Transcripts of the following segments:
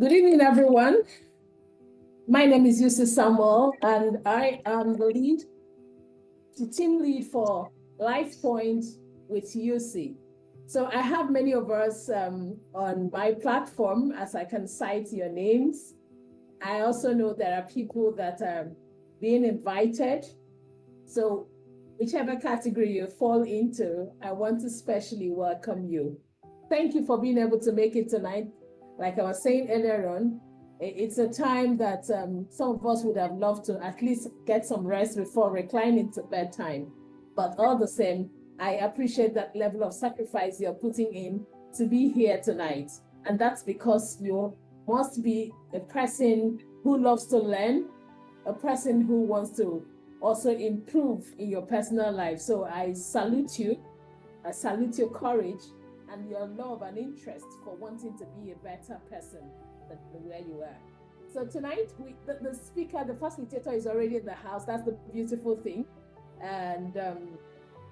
Good evening, everyone. My name is Yusuf Samuel, and I am the team lead for Lifepoint with UC. So I have many of us on my platform, as I can cite your names. I also know there are people that are being invited. So whichever category you fall into, I want to specially welcome you. Thank you for being able to make it tonight. Like I was saying earlier on, it's a time that some of us would have loved to at least get some rest before reclining to bedtime. But all the same, I appreciate that level of sacrifice you're putting in to be here tonight. And that's because you must be a person who loves to learn, a person who wants to also improve in your personal life. So I salute you. I salute your courage and your love and interest for wanting to be a better person than where you are. So tonight, the speaker, the facilitator is already in the house. That's the beautiful thing. And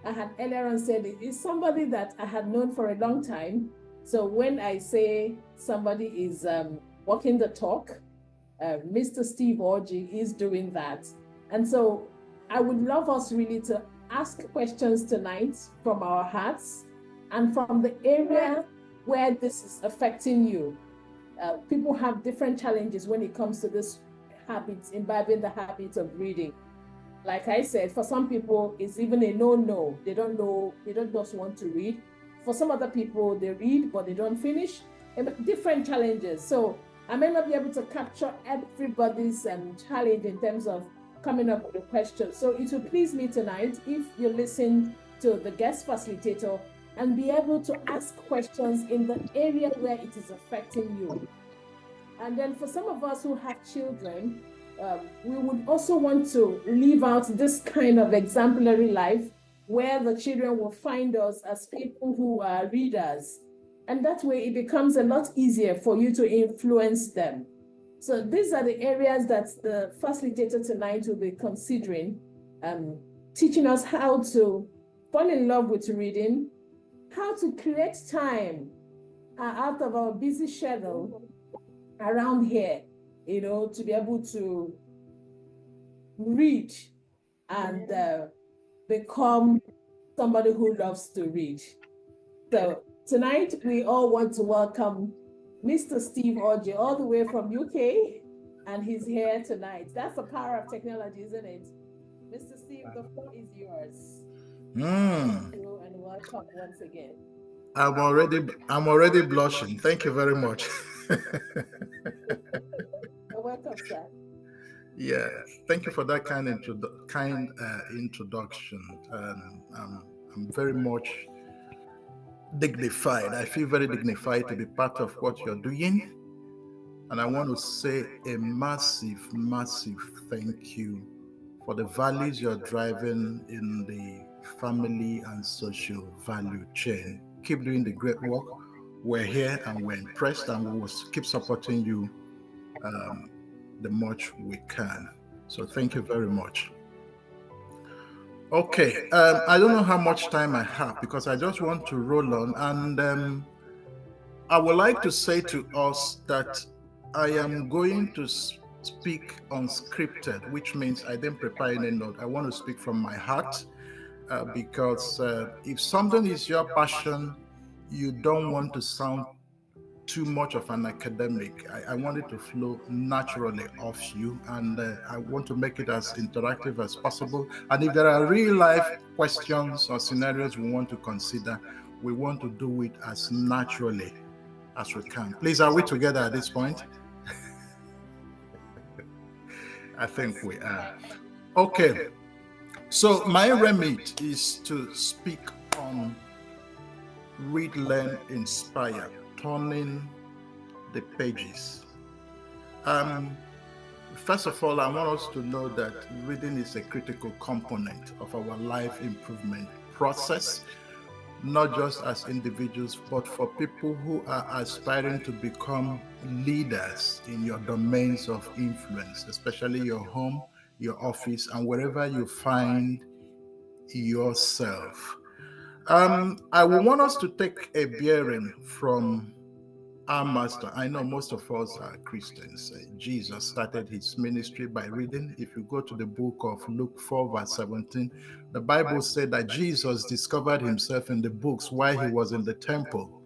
I had earlier on said it's somebody that I had known for a long time. So when I say somebody is walking the talk, Mr. Steve Orji is doing that. And so I would love us really to ask questions tonight from our hearts and from the area where this is affecting you. People have different challenges when it comes to this habit, imbibing the habit of reading. Like I said, for some people, it's even a no-no. They don't know, they don't just want to read. For some other people, they read, but they don't finish. Different challenges. So I may not be able to capture everybody's challenge in terms of coming up with a question. So it will please me tonight if you listen to the guest facilitator and be able to ask questions in the area where it is affecting you. And then for some of us who have children, we would also want to live out this kind of exemplary life where the children will find us as people who are readers. And that way it becomes a lot easier for you to influence them. So these are the areas that the facilitator tonight will be considering, teaching us how to fall in love with reading, how to create time out of our busy schedule around here, to be able to read and become somebody who loves to read. So tonight, we all want to welcome Mr. Steve Orji, all the way from UK, and he's here tonight. That's the power of technology, isn't it? Mr. Steve, the floor is yours. Thank you and welcome once again. I'm already blushing. Thank you very much. You're welcome, sir. Yeah, thank you for that kind introduction. I'm very much dignified. I feel very dignified to be part of what you're doing. And I want to say a massive, massive thank you for the values you're driving in the family and social value chain. Keep doing the great work. We're here and we're impressed, and we will keep supporting you the much we can. So thank you very much. Okay, I don't know how much time I have because I just want to roll on, and I would like to say to us that I am going to speak unscripted, which means I didn't prepare any note. I want to speak from my heart because if something is your passion, you don't want to sound too much of an academic. I want it to flow naturally off you, and I want to make it as interactive as possible. And if there are real life questions or scenarios we want to consider, we want to do it as naturally as we can. Please, are we together at this point? I think we are. Okay. So my remit is to speak on read, learn, inspire, turning the pages. First of all, I want us to know that reading is a critical component of our life improvement process, not just as individuals, but for people who are aspiring to become leaders in your domains of influence, especially your home, your office, and wherever you find yourself. I want us to take a bearing from our master. I know most of us are Christians. Jesus started his ministry by reading. If you go to the book of Luke 4, verse 17, the Bible said that Jesus discovered himself in the books while he was in the temple.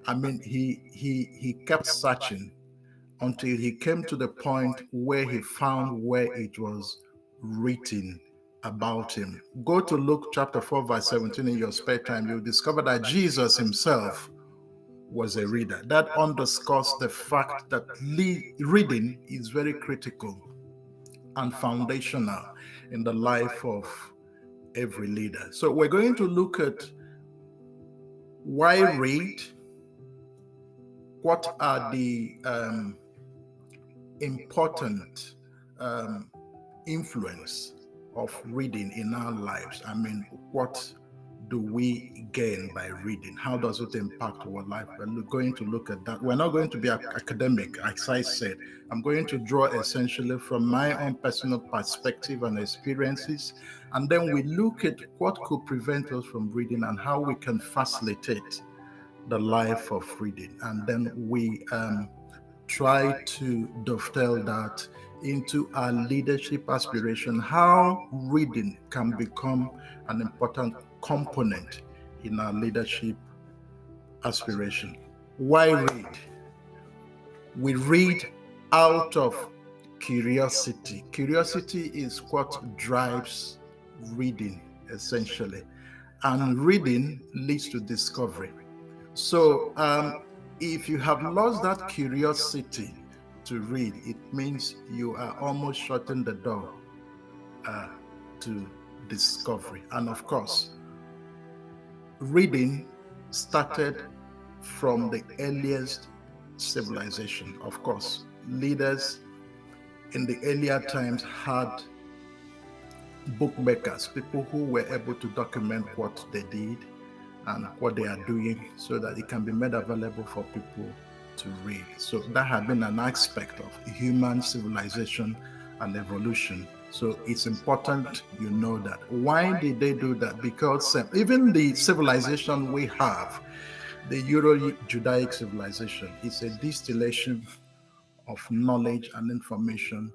I mean, he kept searching until he came to the point where he found where it was written about him. Go to Luke chapter 4, verse 17 in your spare time. You'll discover that Jesus himself was a reader. That underscores the fact that reading is very critical and foundational in the life of every leader. So we're going to look at why read, what are the important influence of reading in our lives. I mean, what do we gain by reading? How does it impact our life? We're going to look at that. We're not going to be academic, as I said. I'm going to draw essentially from my own personal perspective and experiences, and then we look at what could prevent us from reading and how we can facilitate the life of reading. And then we try to dovetail that into our leadership aspiration, how reading can become an important component in our leadership aspiration. Why read? We read out of curiosity. Curiosity is what drives reading, essentially. And reading leads to discovery. So, if you have lost that curiosity to read, it means you are almost shutting the door to discovery. And of course, reading started from the earliest civilization. Of course, leaders in the earlier times had bookmakers, people who were able to document what they did and what they are doing so that it can be made available for people to read. So that had been an aspect of human civilization and evolution. So it's important you know that. Why did they do that? Because even the civilization we have, the Euro-Judaic civilization, is a distillation of knowledge and information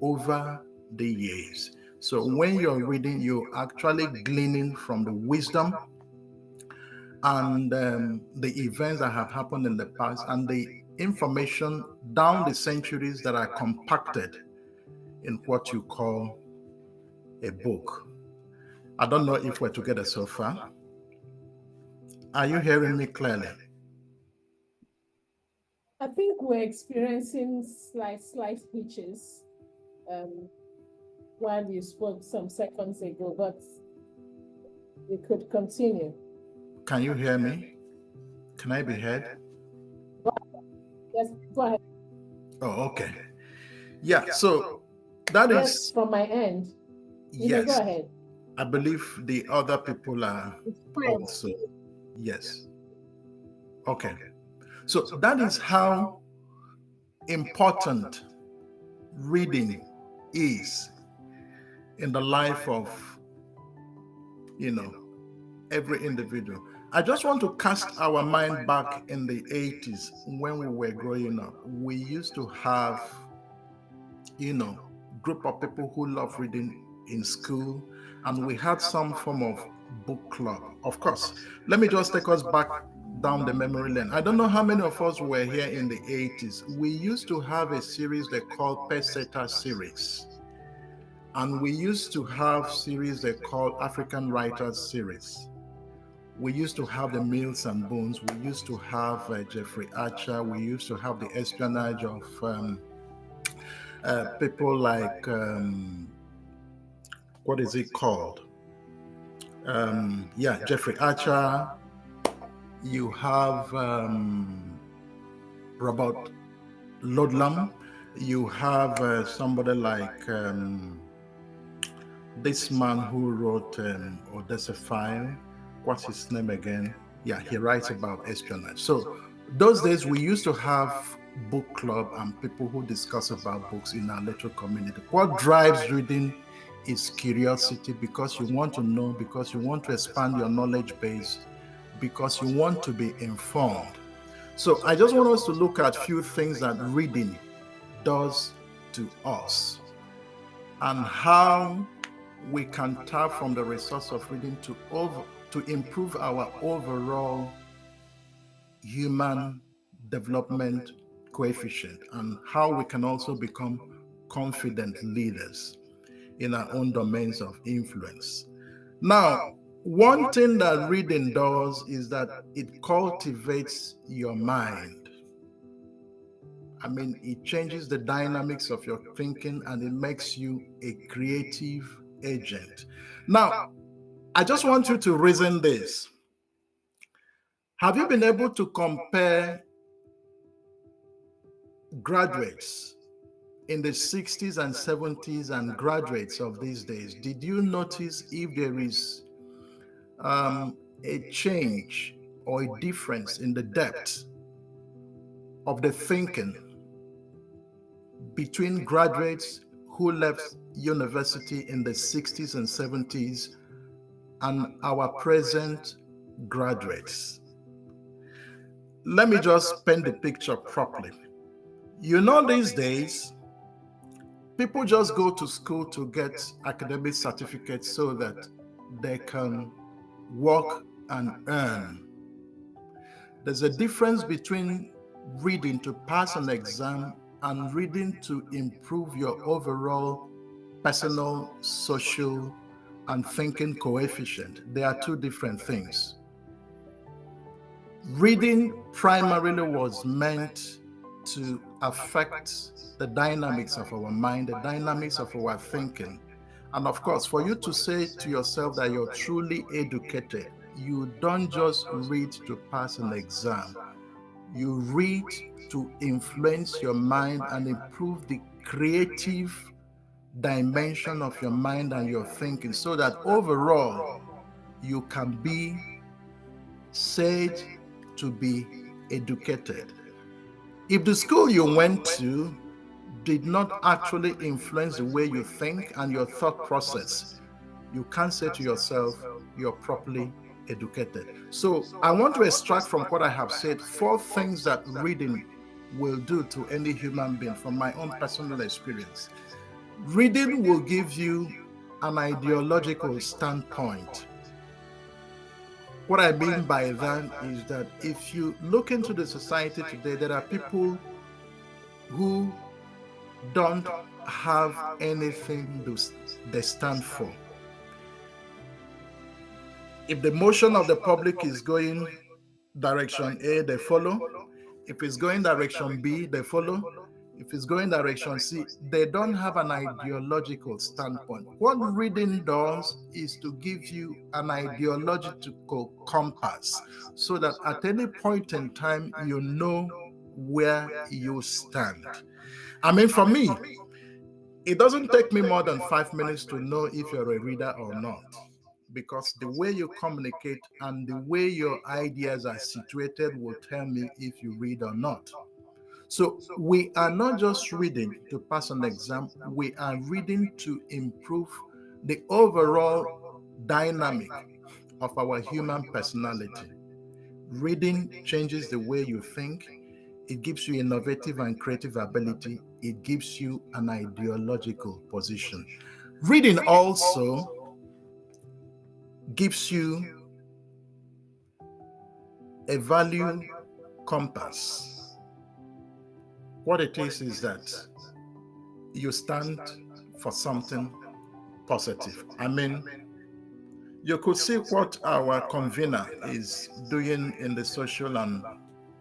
over the years. So when you're reading, you're actually gleaning from the wisdom and the events that have happened in the past and the information down the centuries that are compacted in what you call a book. I don't know if we're together so far. Are you hearing me clearly? I think we're experiencing slight hitches while you spoke some seconds ago, but we could continue. Can you hear me? Can I be heard? Yes, go ahead. Oh, okay. Yeah, so that is. Yes, from my end. You may go ahead. I believe the other people are also. Yes. Okay. So that is how important reading is in the life of, every individual. I just want to cast our mind back in the 80s when we were growing up. We used to have, group of people who love reading in school, and we had some form of book club. Of course, let me just take us back down the memory lane. I don't know how many of us were here in the 80s. We used to have a series they called Peseta series. And we used to have series they called African Writers series. We used to have the Mills and Bones. We used to have Jeffrey Archer. We used to have the espionage of people like, what is it called? Jeffrey Archer. You have Robert Ludlum. You have somebody like this man who wrote Odessa File. What's his name again? Yeah, he writes about espionage. So those days we used to have book club and people who discuss about books in our little community. What drives reading is curiosity, because you want to know, because you want to expand your knowledge base, because you want to be informed. So I just want us to look at a few things that reading does to us and how we can tap from the resource of reading to improve our overall human development coefficient, and how we can also become confident leaders in our own domains of influence. Now, one thing that reading does is that it cultivates your mind. I mean, it changes the dynamics of your thinking and it makes you a creative agent. Now, I just want you to reason this. Have you been able to compare graduates in the 60s and 70s and graduates of these days? Did you notice if there is a change or a difference in the depth of the thinking between graduates who left university in the 60s and 70s and our present graduates? Let me just paint the picture properly. You know, these days, people just go to school to get academic certificates so that they can work and earn. There's a difference between reading to pass an exam and reading to improve your overall personal, social, and thinking coefficient. They are two different things. Reading primarily was meant to affect the dynamics of our mind, the dynamics of our thinking. And of course, for you to say to yourself that you're truly educated, you don't just read to pass an exam. You read to influence your mind and improve the creative dimension of your mind and your thinking so that overall you can be said to be educated. If the school you went to did not actually influence the way you think and your thought process, you can't say to yourself you're properly educated. So I want to extract from what I have said 4 things that reading will do to any human being from my own personal experience. Reading will give you an ideological standpoint. What I mean by that is that if you look into the society today, there are people who don't have anything they stand for. If the motion of the public is going direction A, they follow. If it's going direction B, they follow. If it's going direction C, they don't have an ideological standpoint. What reading does is to give you an ideological compass so that at any point in time, you know where you stand. I mean, for me, it doesn't take me more than 5 minutes to know if you're a reader or not, because the way you communicate and the way your ideas are situated will tell me if you read or not. So we are not just reading to pass an exam, we are reading to improve the overall dynamic of our human personality. Reading changes the way you think. It gives you innovative and creative ability. It gives you an ideological position. Reading also gives you a value compass. What it is that you stand for something positive. I mean, you could see what our convener is doing in the social and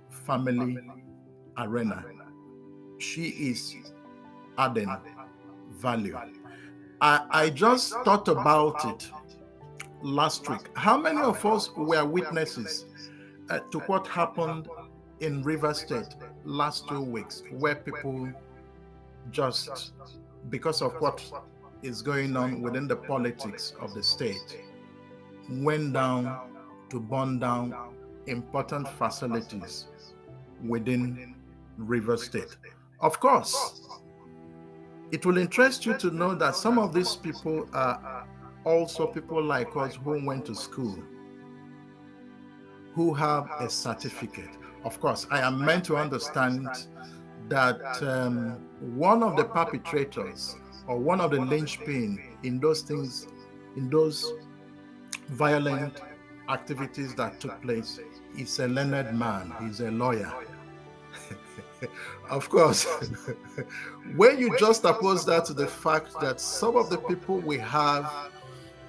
family arena. She is adding value. I just thought about it last week. How many of us were witnesses to what happened in River State last 2 weeks, where people just, because of what is going on within the politics of the state, went down to burn down important facilities within River State? Of course, it will interest you to know that some of these people are also people like us who went to school, who have a certificate, Of course, I am meant to understand that one of the perpetrators or one of the linchpin in those things, in those violent activities that took place, is a learned man. He's a lawyer. Of course, when you just oppose that to the fact that some of the people we have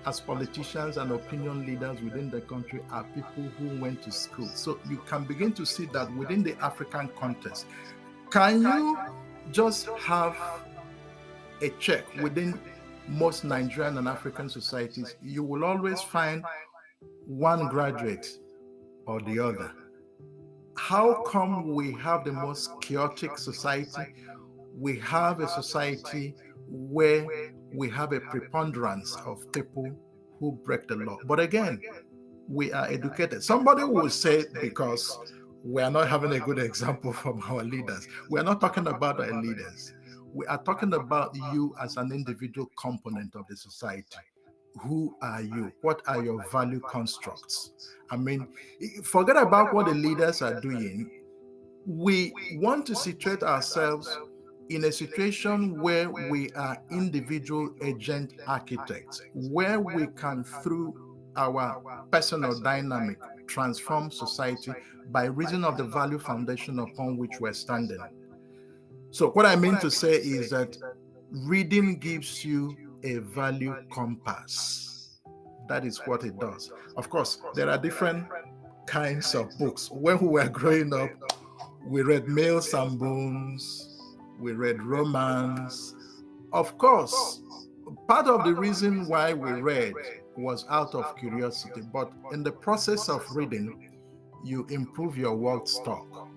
as politicians and opinion leaders within the country are people who went to school. So you can begin to see that within the African context, can you just have a check within most Nigerian and African societies? You will always find one graduate or the other. How come we have the most chaotic society? We have a society where we have a preponderance of people who break the law. But again, we are educated. Somebody will say, because we are not having a good example from our leaders. We are not talking about our leaders. We are talking about you as an individual component of the society. Who are you? What are your value constructs? I mean, forget about what the leaders are doing. We want to situate ourselves in a situation where we are individual agent architects, where we can, through our personal dynamic, transform society by reason of the value foundation upon which we're standing. So what I mean to say is that reading gives you a value compass. That is what it does. Of course, there are different kinds of books. When we were growing up, we read Mills and Bones, we read romance. Of course, part of the reason why we read was out of curiosity, but in the process of reading, you improve your word stock.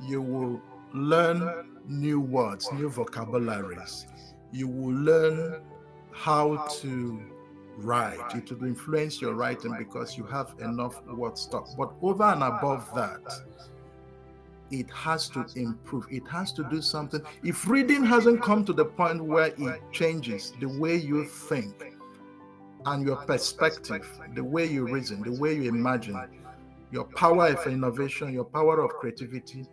You will learn new words, new vocabularies. You will learn how to write. It will influence your writing because you have enough word stock. But over and above that, it has to improve. It has to do something. If reading hasn't come to the point where it changes the way you think and your perspective, the way you reason, the way you imagine, your power of innovation, your power of creativity,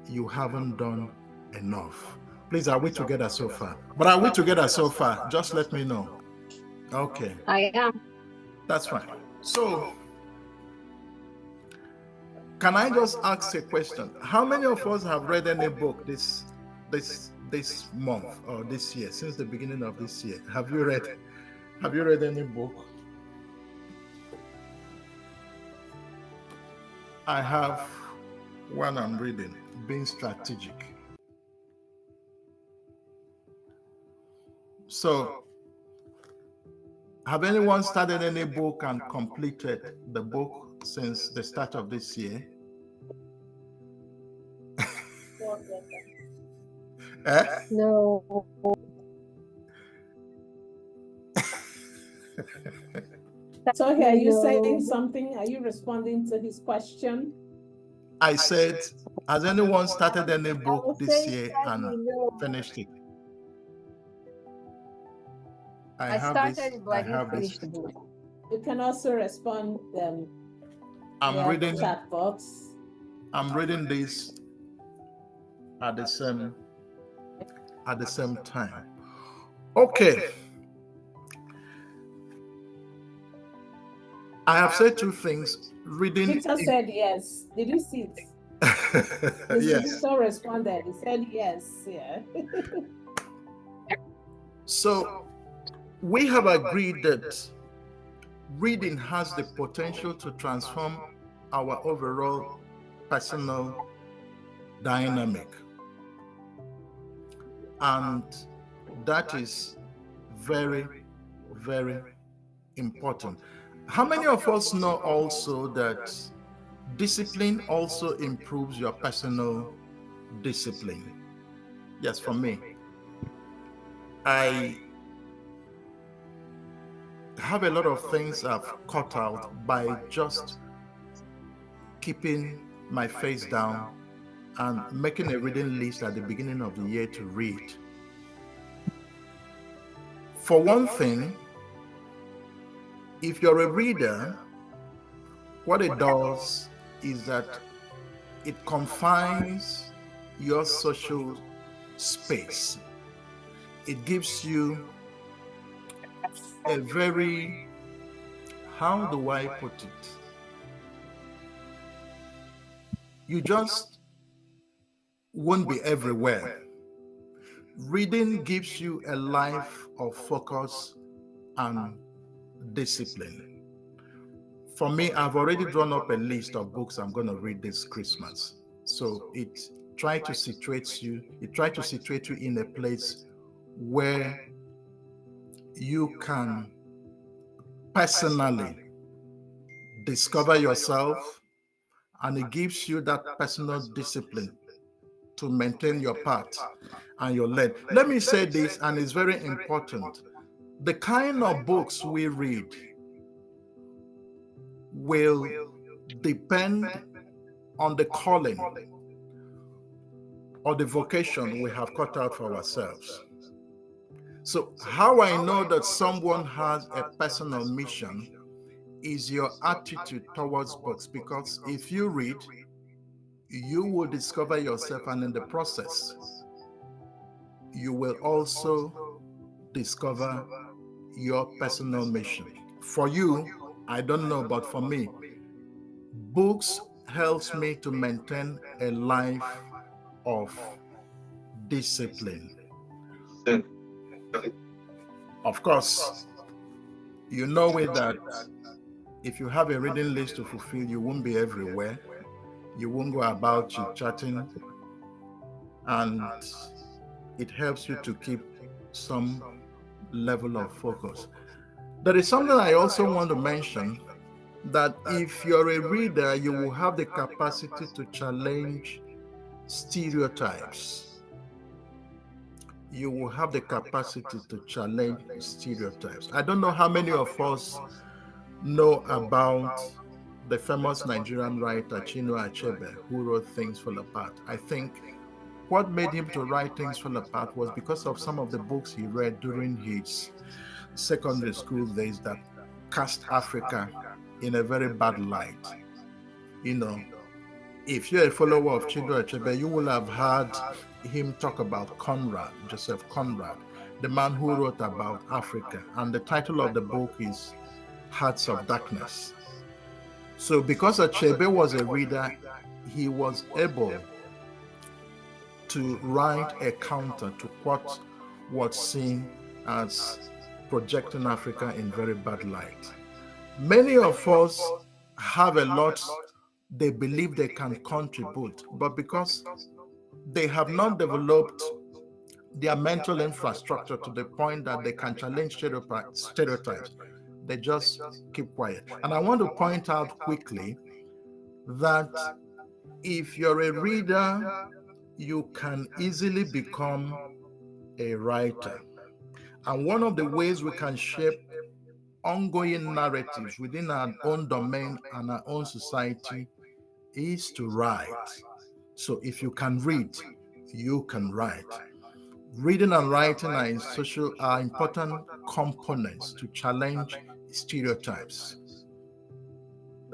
you haven't done enough. Please, are we together so far? But are we together so far? Just let me know. Okay. I am. That's fine. So, can I just ask a question? How many of us have read any book this month or this year, since the beginning of this year? Have you read any book? I have one I'm reading, Being Strategic. So, have anyone started any book and completed the book since the start of this year? No. So are you saying something? Are you responding to his question? I said, has anyone started any book this year and finished it? I started, but I didn't finish the book. You can also respond I'm reading the chat box. I'm reading this at the same time. Okay. I have said two things. Reading. Victor said yes. Did you see it? Yes. Victor responded. He said yes. Yeah. So we have agreed that reading has the potential to transform our overall personal dynamic. And that is very, very important. How many of us know also that discipline also improves your personal discipline? Yes, for me. I have a lot of things I've cut out by just keeping my face down and making a reading list at the beginning of the year to read. For one thing, if you're a reader, what it does is that It confines your social space. It gives you a very, how do I put it? You just won't be everywhere. Reading gives you a life of focus and discipline. For me, I've already drawn up a list of books I'm going to read this Christmas. So it tries to situate you in a place where you can personally discover yourself, and it gives you that personal discipline to maintain your path and your lane. Let me say this, and it's very important. The kind of books we read will depend on the calling or the vocation we have cut out for ourselves. So how I know that someone has a personal mission is your attitude towards books, because if you read, you will discover yourself, and in the process, you will also discover your personal mission. For you, I don't know, but for me, books helps me to maintain a life of discipline. Of course, you know it that if you have a reading list to fulfill, you won't be everywhere. You won't go about chit-chatting, and it helps you to keep some level of focus. There is something I also want to mention, that if you're a reader, you will have the capacity to challenge stereotypes. You will have the capacity to challenge stereotypes. I don't know how many of us know about the famous Nigerian writer Chinua Achebe, who wrote Things Fall Apart. I think what made him to write Things Fall Apart was because of some of the books he read during his secondary school days that cast Africa in a very bad light. You know, if you're a follower of Chinua Achebe, you will have heard him talk about Conrad, Joseph Conrad, the man who wrote about Africa. And the title of the book is Hearts of Darkness. So because Achebe was a reader, he was able to write a counter to what was seen as projecting Africa in very bad light. Many of us have a lot they believe they can contribute, but because they have not developed their mental infrastructure to the point that they can challenge stereotypes, they just keep quiet. And I want to point out quickly that if you're a reader, you can easily become a writer. And one of the ways we can shape ongoing narratives within our own domain and our own society is to write. So if you can read, you can write. Reading and writing are important components to challenge stereotypes.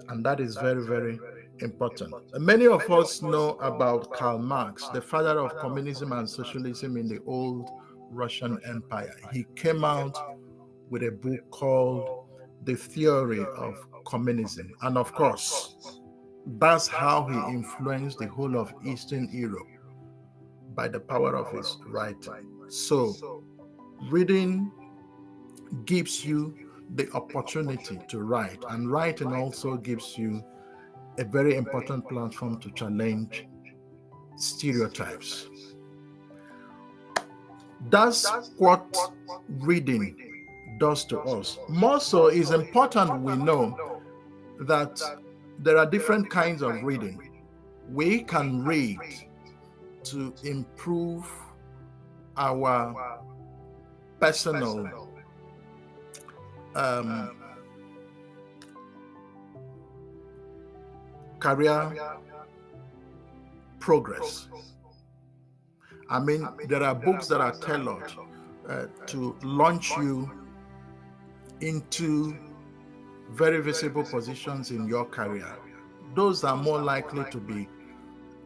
And that is very, very important. Many of us know about Karl Marx, the father of communism and socialism in the old Russian Empire. He came out with a book called The Theory of Communism. And of course, that's how he influenced the whole of Eastern Europe by the power of his writing. So, reading gives you the opportunity to write, and writing also gives you a very important platform to challenge stereotypes. That's what reading does to us. More so, it's important we know that there are different kinds of reading. We can read to improve our personal career progress. I mean, there are books that are tailored to launch you into very visible positions in your career. Those are more likely to be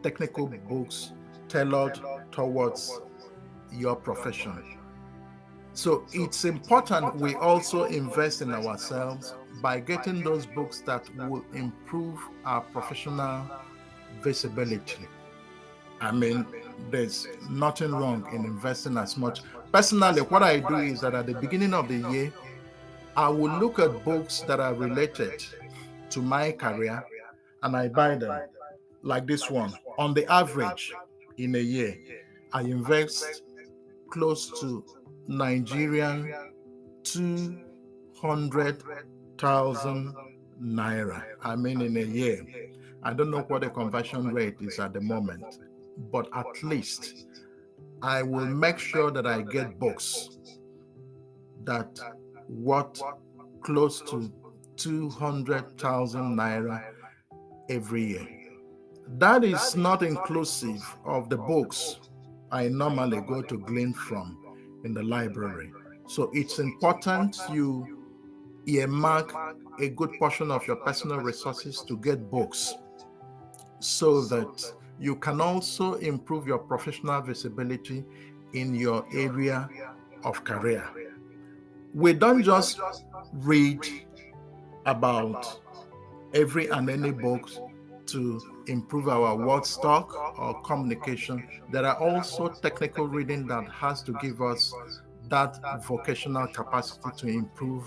technical books tailored towards your profession. So it's important we also invest in ourselves by getting those books that will improve our professional visibility. I mean, there's nothing wrong in investing as much. Personally, what I do is that at the beginning of the year, I will look at books that are related to my career and I buy them, like this one. On the average, in a year, I invest close to Nigerian 200,000 naira. I mean, in a year. I don't know what the conversion rate is at the moment, but at least I will make sure that I get books that worth close to 200,000 naira every year. That is not inclusive of the books I normally go to glean from in the library. So it's important you earmark a good portion of your personal resources to get books so that you can also improve your professional visibility in your area of career. We don't just read about every and any books to improve our word stock or communication. There are also technical reading that has to give us that vocational capacity to improve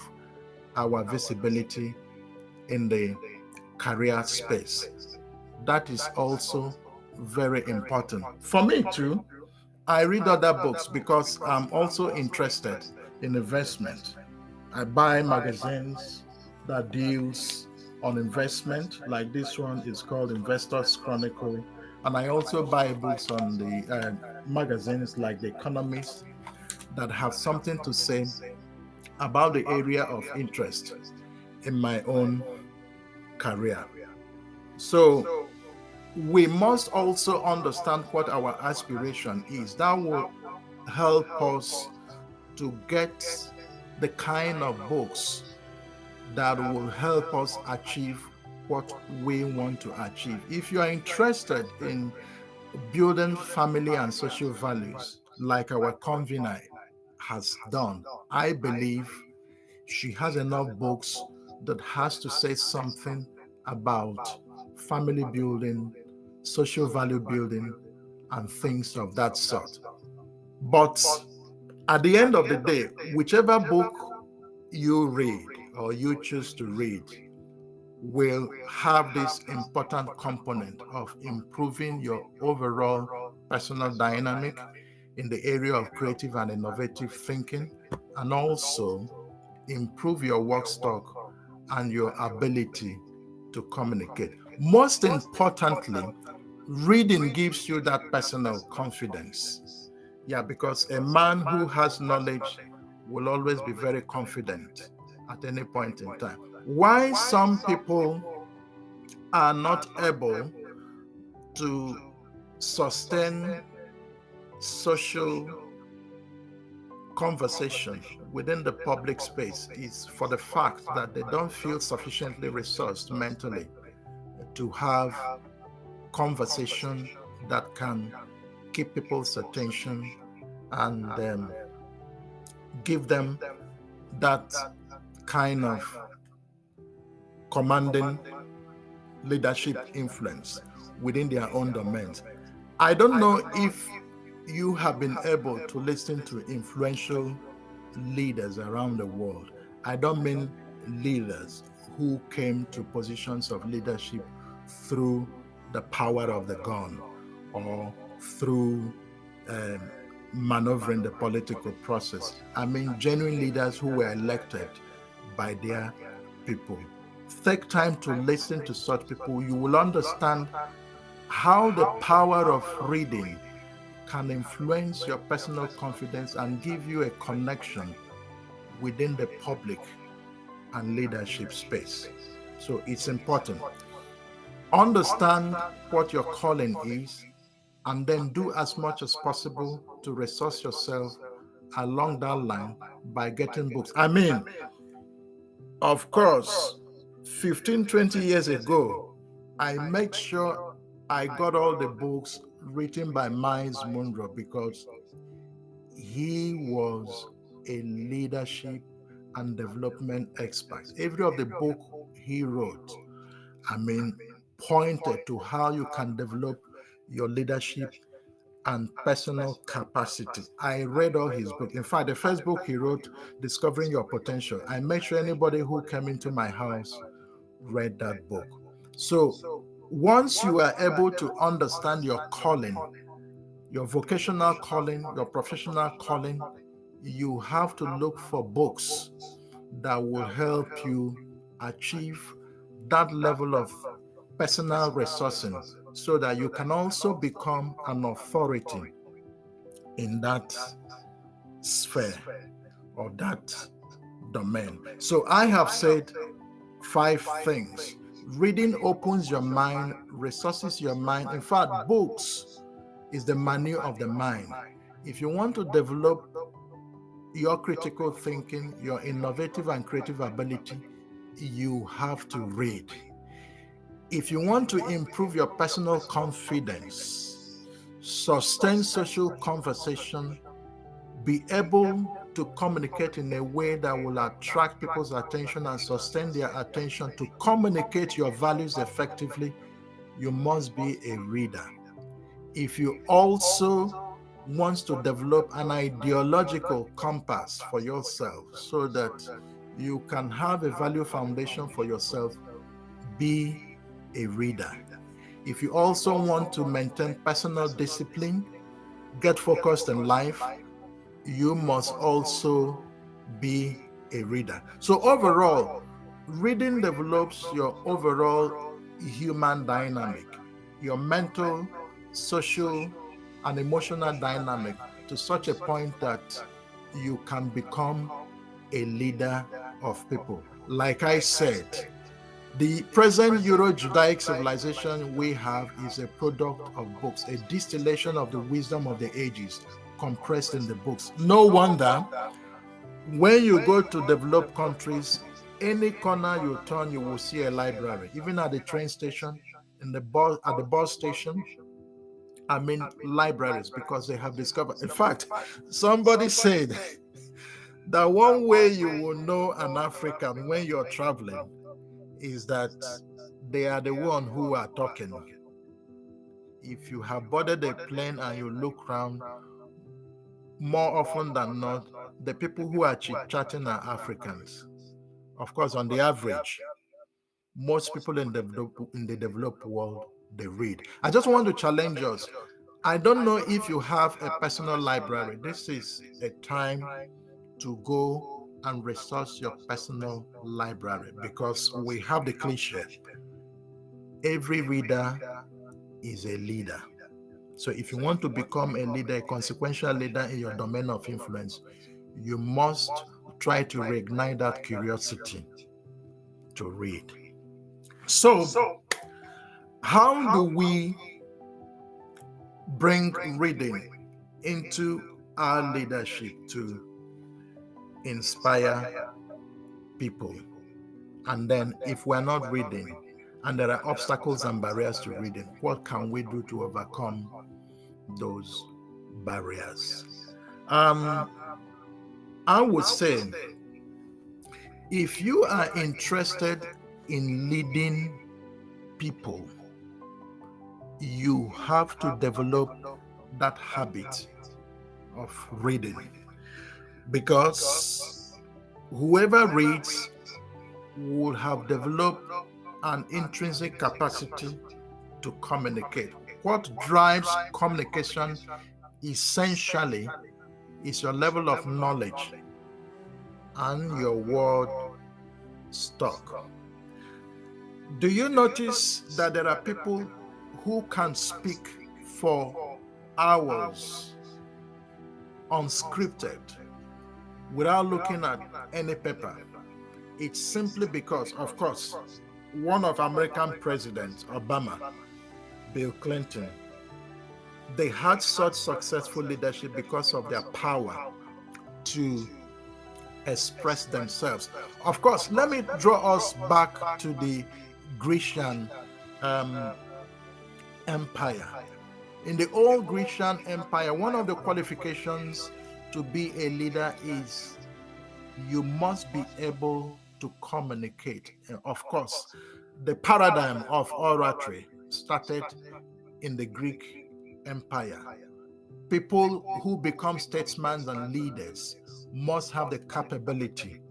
our visibility in the career space. That is also very important. For me too, I read other books because I'm also interested in investment. I buy magazines that deals on investment, like this one is called Investors Chronicle. And I also buy books on the magazines like The Economist that have something to say about the area of interest in my own career. So we must also understand what our aspiration is. That will help us to get the kind of books that will help us achieve what we want to achieve. If you are interested in building family and social values, like our convener has done, I believe she has enough books that has to say something about family building, social value building, and things of that sort. But at the end of the day, whichever book you read or you choose to read will have this important component of improving your overall personal dynamic in the area of creative and innovative thinking, and also improve your work stock and your ability to communicate. Most importantly, reading gives you that personal confidence. Yeah, because a man who has knowledge will always be very confident at any point in time. Why some people are not able to sustain social conversation within the public space is for the fact that they don't feel sufficiently resourced mentally to have conversation that can keep people's attention and give them that kind of commanding leadership influence within their own domains. I don't know if you have been able to listen to influential leaders around the world. I don't mean leaders who came to positions of leadership through the power of the gun or through maneuvering the political process. I mean genuine leaders who were elected by their people. Take time to listen to such people. You will understand how the power of reading can influence your personal confidence and give you a connection within the public and leadership space. So it's important. Understand what your calling is and then do as much as possible to resource yourself along that line by getting books. I mean, of course, 15, 20 years ago, I made sure I got all the books written by Miles Monroe because he was a leadership and development expert. Every of the book he wrote, pointed to how you can develop your leadership and personal capacity. I read all his books. In fact, the first book he wrote, Discovering Your Potential, I made sure anybody who came into my house read that book. So once you are able to understand your calling, your vocational calling, your professional calling, you have to look for books that will help you achieve that level of personal resourcing so that you can also become an authority in that sphere or that domain. So I have said 5 things. Reading opens your mind, resources your mind. In fact, books is the manure of the mind. If you want to develop your critical thinking, your innovative and creative ability, you have to read. If you want to improve your personal confidence, sustain social conversation, be able to communicate in a way that will attract people's attention and sustain their attention, to communicate your values effectively, you must be a reader. If you also want to develop an ideological compass for yourself so that you can have a value foundation for yourself, be a reader. If you also want to maintain personal discipline, get focused in life, you must also be a reader. So overall, reading develops your overall human dynamic, your mental, social, and emotional dynamic to such a point that you can become a leader of people. Like I said, the present Euro-Judaic civilization we have is a product of books, a distillation of the wisdom of the ages compressed in the books. No wonder when you go to developed countries, any corner you turn, you will see a library. Even at the train station, at the bus station, libraries, because they have discovered. In fact, somebody said that one way you will know an African when you're traveling is that they are the one who are talking. If you have boarded a plane and you look around, more often than not, the people who are chit-chatting are Africans. Of course, on the average, most people in the developed world, they read. I just want to challenge us. I don't know if you have a personal library. This is a time to go and resource your personal library, because we have the cliche, every reader is a leader. So if you want to become a leader, a consequential leader in your domain of influence, you must try to reignite that curiosity to read. So how do we bring reading into our leadership to inspire people? And then if we're not reading and there are obstacles and barriers to reading, what can we do to overcome those barriers? I would say, if you are interested in leading people, you have to develop that habit of reading, because whoever reads will have developed an intrinsic capacity to communicate. What drives communication essentially is your level of knowledge and your word stock. Do you notice that there are people who can speak for hours unscripted without looking at any paper? It's simply because, of course, one of American presidents, Obama, Bill Clinton, they had such successful leadership because of their power to express themselves. Of course, let me draw us back to the Grecian empire. In the old Grecian Empire, one of the qualifications to be a leader is you must be able to communicate. Of course, the paradigm of oratory started in the Greek Empire. People who become statesmen and leaders must have the capability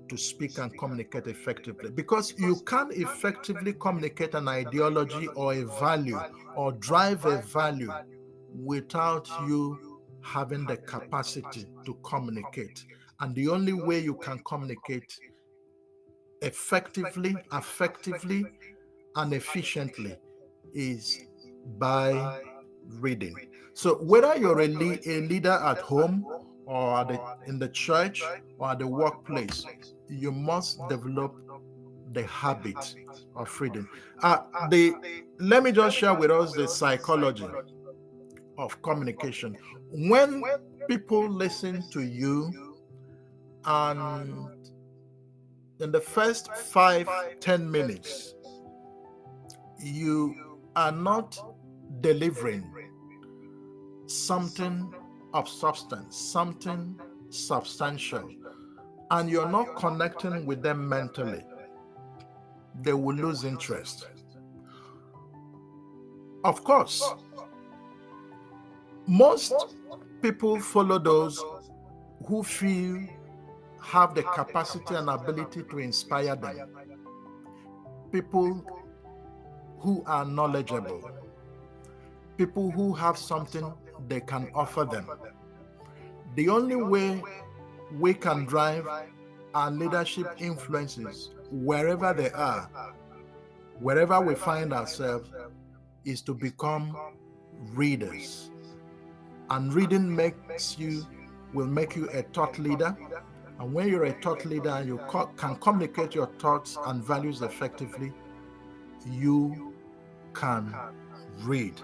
to speak and communicate effectively, because you can't effectively communicate an ideology or a value or drive a value without you having the capacity to communicate. And the only way you can communicate effectively, effectively, and efficiently is by reading. So whether you're a leader at home or in the church or at the workplace, you must develop the habit of reading. Let me just share with us the psychology of communication. When people listen to you and in the first 5-10 minutes, you are not delivering something of substance, something substantial, and you're not connecting with them mentally, they will lose interest. Of course, most people follow those who feel have the capacity and ability to inspire them. People who are knowledgeable, people who have something they can offer them. The only way we can drive our leadership influences wherever they are, wherever we find ourselves, is to become readers. And reading will make you a thought leader. And when you're a thought leader and you can communicate your thoughts and values effectively, you can read.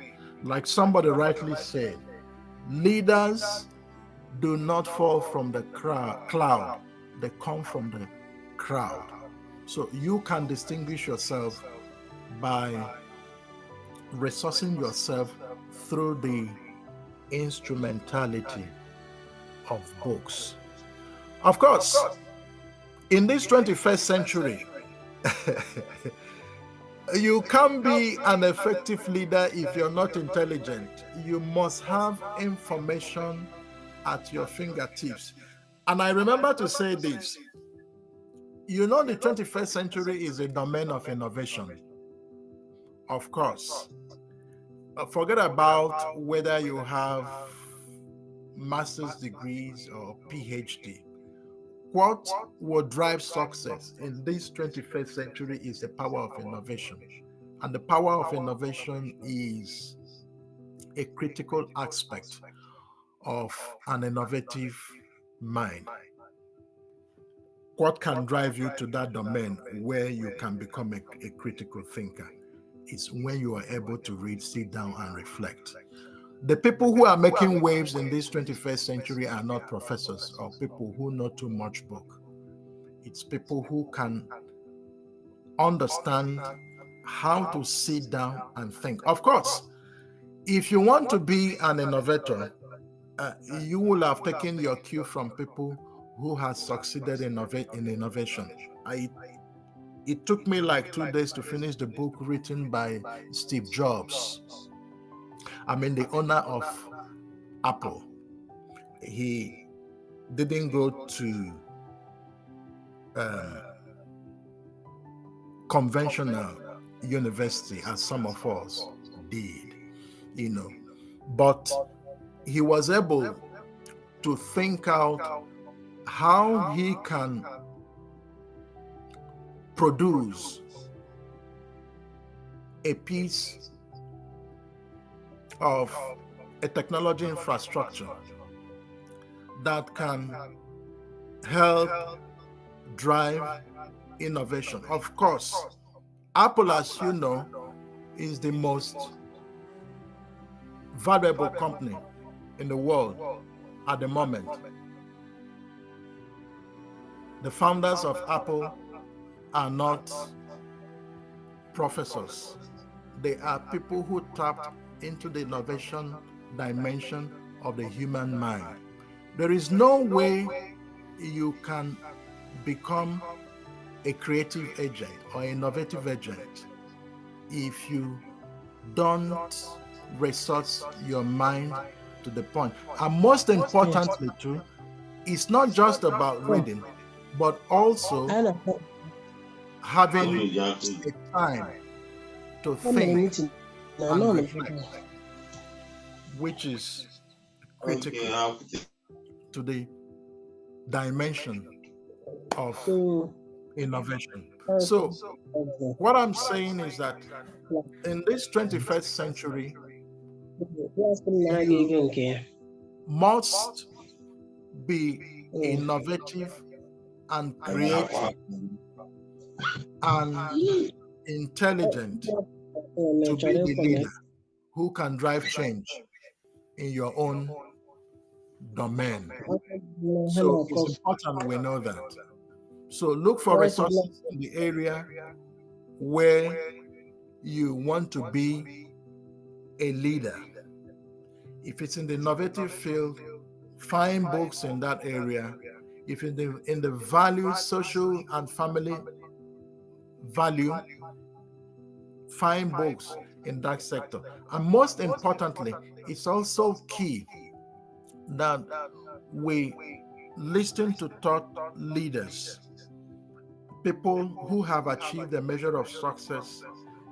Like somebody rightly said, leaders do not fall from the cloud, they come from the crowd. So you can distinguish yourself by resourcing yourself through the instrumentality of books. Of course, in this 21st century, you can't be an effective leader if you're not intelligent. You must have information at your fingertips. And I remember to say this, the 21st century is a domain of innovation. Of course, forget about whether you have master's degrees or PhD. What will drive success in this 21st century is the power of innovation. And the power of innovation is a critical aspect of an innovative mind. What can drive you to that domain where you can become a critical thinker is when you are able to read, sit down, and reflect. The people who are making waves in this 21st century are not professors or people who know too much book. It's people who can understand how to sit down and think. Of course, if you want to be an innovator, you will have taken your cue from people who have succeeded in innovation. It took me like 2 days to finish the book written by Steve Jobs. The owner of Apple. He didn't go to conventional university as some of us did, but he was able to think out how he can produce a piece of a technology infrastructure that can help drive innovation. Of course, Apple, as you know, is the most valuable company in the world at the moment. The founders of Apple are not professors. they are people who tapped into the innovation dimension of the human mind. There is no way you can become a creative agent or innovative agent if you don't resource your mind to the point. And most importantly, too, it's not just about reading, but also having a time to think and reflect, which is critical to the dimension of innovation. So, what I'm saying is that in this 21st century, you must be innovative and creative and intelligent to be the leader who can drive change in your own domain. So it's important we know that. So look for resources in the area where you want to be a leader. If it's in the innovative field, find books in that area. If in the value, social and family value, find books in that sector. And most importantly, it's also key that we listen to thought leaders, people who have achieved a measure of success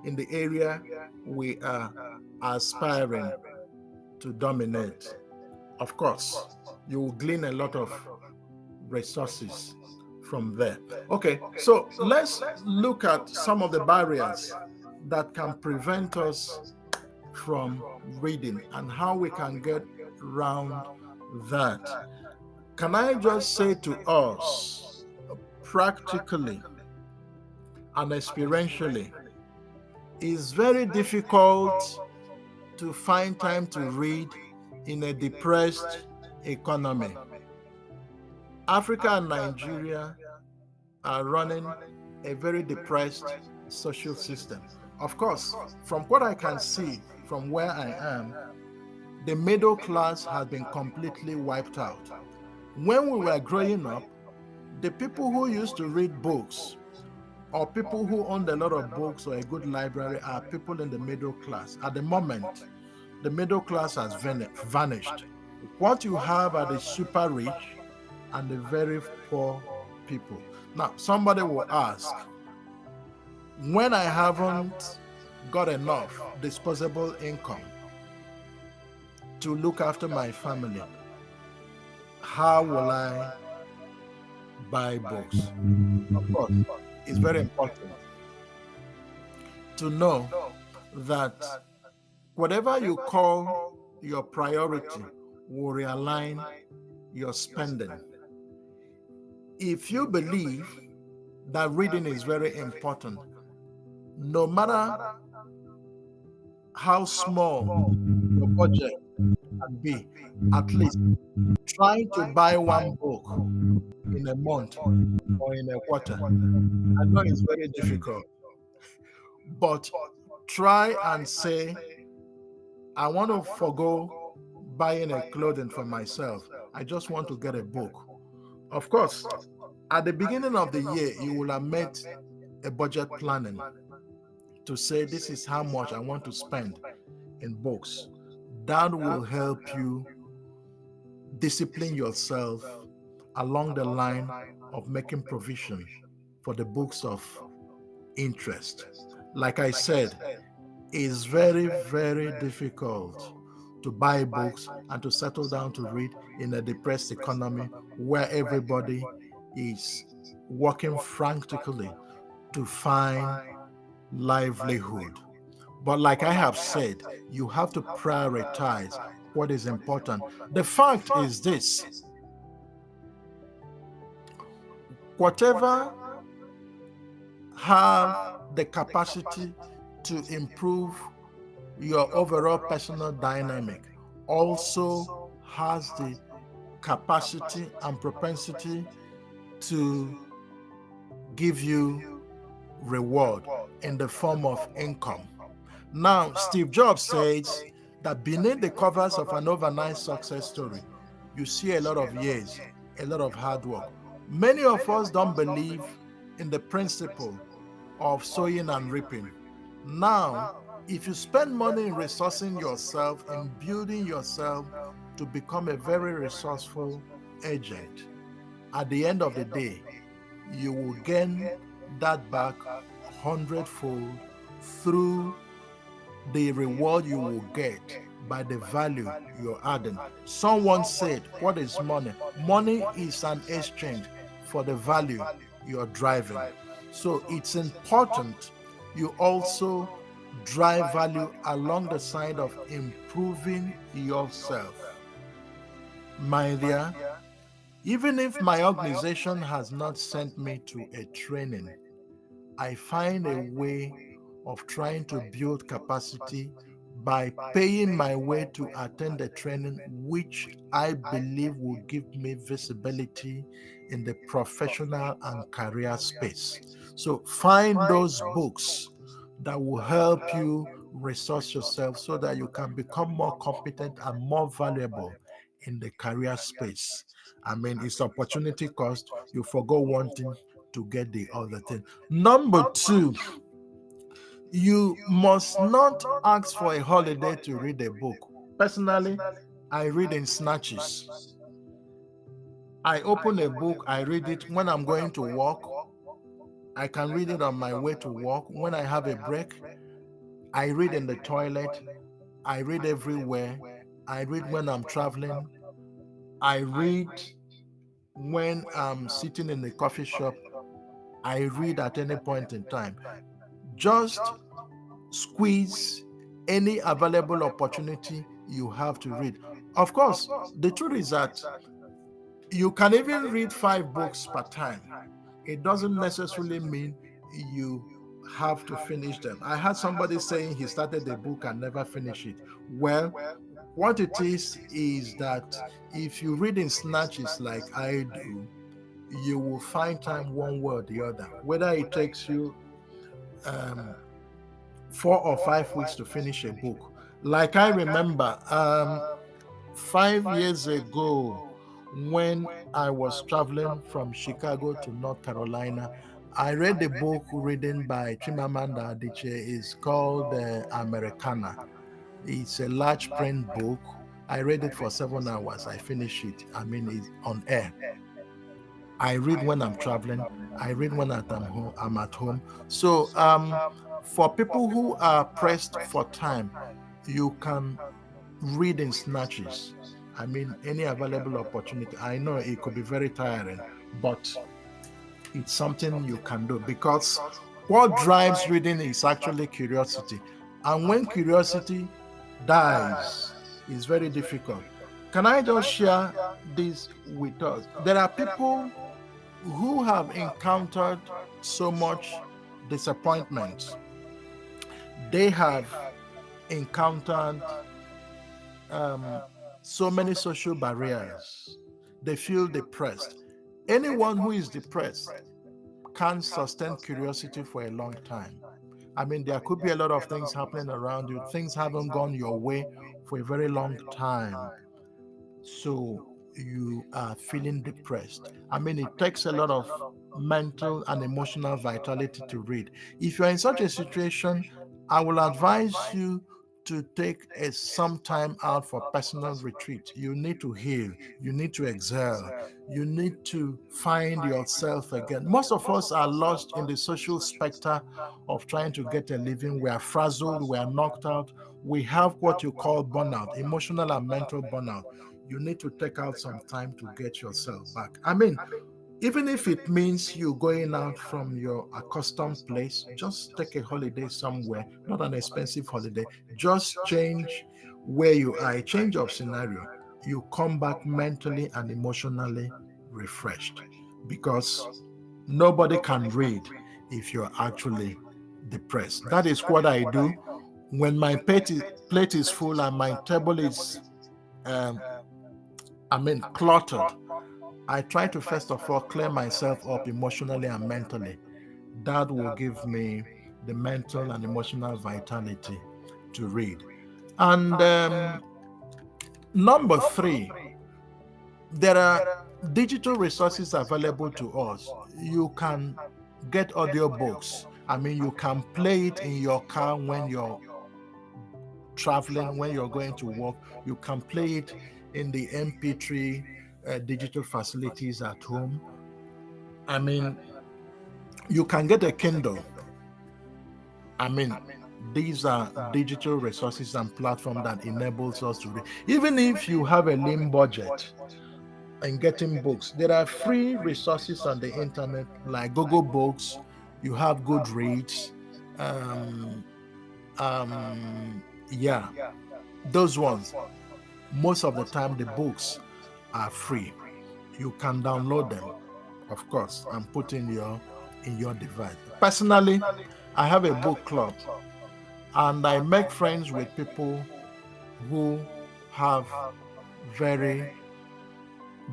in the area we are aspiring to dominate. Of course, you will glean a lot of resources from there. Okay, so let's look at some of the barriers that can prevent us from reading and how we can get around that. Can I just say to us, practically and experientially, it's very difficult to find time to read in a depressed economy. Africa and Nigeria are running a very depressed social system. Of course, from what I can see from where I am, the middle class has been completely wiped out. When we were growing up, the people who used to read books or people who owned a lot of books or a good library are people in the middle class. At the moment, the middle class has vanished. What you have are the super rich and the very poor people. Now, somebody will ask, when I haven't got enough disposable income to look after my family, how will I buy books? Of course, it's very important to know that whatever you call your priority will realign your spending. If you believe that reading is very important, no matter how small your budget can be, at least try to buy one book in a month or in a quarter. I know it's very difficult, but try and say, I want to forgo buying a clothing for myself. I just want to get a book. Of course, at the beginning of the year, you will have made a budget planning to say, this is how much I want to spend in books. That will help you discipline yourself along the line of making provision for the books of interest. Like I said, it's very, very difficult to buy books and to settle down to read in a depressed economy where everybody is working frantically to find livelihood. But like I have said, you have to prioritize what is important. The fact is this: whatever have the capacity to improve your overall personal dynamic also has the capacity and propensity to give you reward in the form of income. Now, Steve Jobs says that beneath the covers of an overnight success story, you see a lot of years, a lot of hard work. Many of us don't believe in the principle of sowing and reaping. Now, if you spend money in resourcing yourself, in building yourself to become a very resourceful agent, at the end of the day, you will gain that back hundredfold through the reward you will get by the value you're adding. Someone said, what is money? Money is an exchange for the value you're driving. So it's important you also drive value along the side of improving yourself. My dear, even if my organization has not sent me to a training, I find a way of trying to build capacity by paying my way to attend a training which I believe will give me visibility in the professional and career space. So find those books that will help you resource yourself so that you can become more competent and more valuable in the career space. I mean, it's opportunity cost. You forgo one thing to get the other thing. Number two, you must not ask for a holiday to read a book. Personally, I read in snatches. I open a book, I read it when I'm going to work. I can read it on my way to work. When I have a break, I read in the toilet. I read everywhere. I read when I'm traveling. I read when I'm sitting in the coffee shop. I read at any point in time. Just squeeze any available opportunity you have to read. Of course, the truth is that you can even read 5 books per time. It doesn't necessarily mean you have to finish them. I had somebody saying he started a book and never finished it. Well, what it is that if you read in snatches like I do, you will find time one way or the other. Whether it takes you 4 or 5 weeks to finish a book. Like I remember 5 years ago when I was traveling from Chicago to North Carolina, I read a book written by Chimamanda Adichie. It's called Americana. It's a large print book. I read it for 7 hours. I finished it. I mean, it's on air. I read when I'm traveling. I read when I'm at home. So for people who are pressed for time, you can read in snatches. I mean, any available opportunity. I know it could be very tiring, but it's something you can do because what drives reading is actually curiosity. And when curiosity dies, it's very difficult. Can I just share this with us? There are people who have encountered so much disappointment. They have encountered so many social barriers. They feel depressed. Anyone who is depressed can't sustain curiosity for a long time. I mean, there could be a lot of things happening around you. Things haven't gone your way for a very long time. So you are feeling depressed. I mean, it takes a lot of mental and emotional vitality to read. If you're in such a situation, I will advise you to take some time out for personal retreat. You need to heal. You need to exhale. You need to find yourself again. Most of us are lost in the social specter of trying to get a living. We are frazzled. We are knocked out. We have what you call burnout, emotional and mental burnout. You need to take out some time to get yourself back. I mean, even if it means you going out from your accustomed place, just take a holiday somewhere, not an expensive holiday. Just change where you are, a change of scenario. You come back mentally and emotionally refreshed because nobody can read if you're actually depressed. That is what I do when my plate is full and my table is cluttered. I try to first of all clear myself up emotionally and mentally. That will give me the mental and emotional vitality to read. And number 3, there are digital resources available to us. You can get audiobooks. I mean, you can play it in your car when you're traveling, when you're going to work. You can play it in the MP3 digital facilities at home. I mean, you can get a Kindle. I mean, these are digital resources and platforms that enables us to read. Even if you have a lean budget in getting books, there are free resources on the internet like Google Books. You have Goodreads. Yeah, those ones. Most of the time, the books are free. You can download them, of course, and put in your device. Personally, I have a book club, and I make friends with people who have very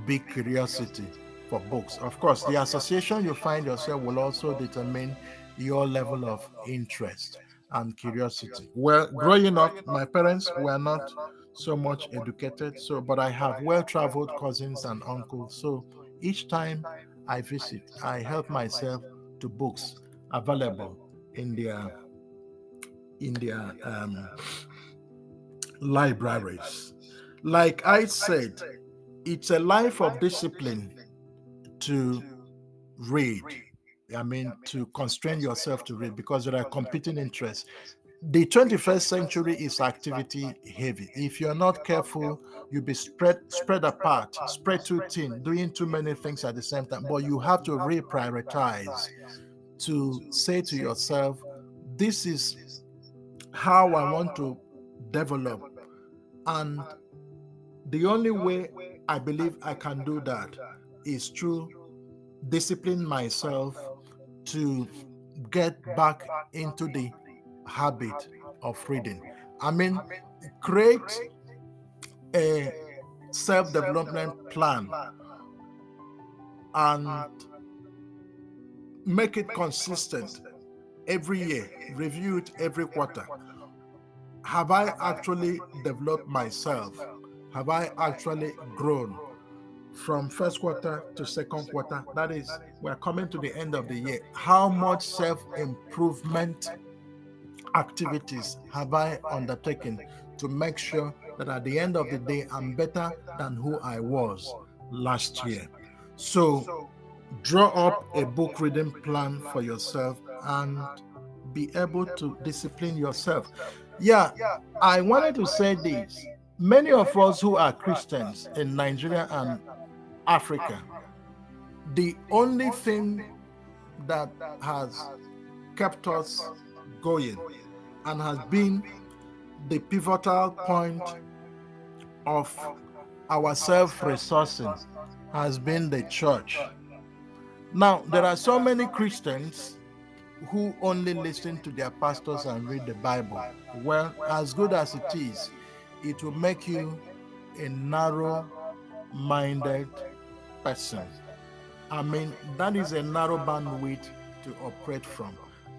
big curiosity for books. Of course, the association you find yourself will also determine your level of interest and curiosity. Well, growing up, my parents were not so much educated, but I have well-traveled cousins and uncles. So each time I visit, I help myself to books available in their libraries. Like I said, it's a life of discipline to read. I mean, to constrain yourself to read because there are competing interests. The 21st century is activity heavy. If you're not careful, you'll be spread apart, spread too thin, doing too many things at the same time. But you have to reprioritize, to say to yourself, this is how I want to develop. And the only way I believe I can do that is through discipline myself to get back into the habit of reading. I mean, create a self-development plan and make it consistent every year, review it every quarter. Have I actually developed myself? Have I actually grown from first quarter to second quarter? That is, we're coming to the end of the year. How much self-improvement activities have I undertaken to make sure that at the end of the day, I'm better than who I was last year? So draw up a book reading plan for yourself and be able to discipline yourself. Yeah, I wanted to say this. Many of us who are Christians in Nigeria and Africa, the only thing that has kept us going and has been the pivotal point of our self-resourcing has been the church. Now, there are so many Christians who only listen to their pastors and read the Bible. Well, as good as it is, it will make you a narrow-minded person. I mean, that is a narrow bandwidth to operate from.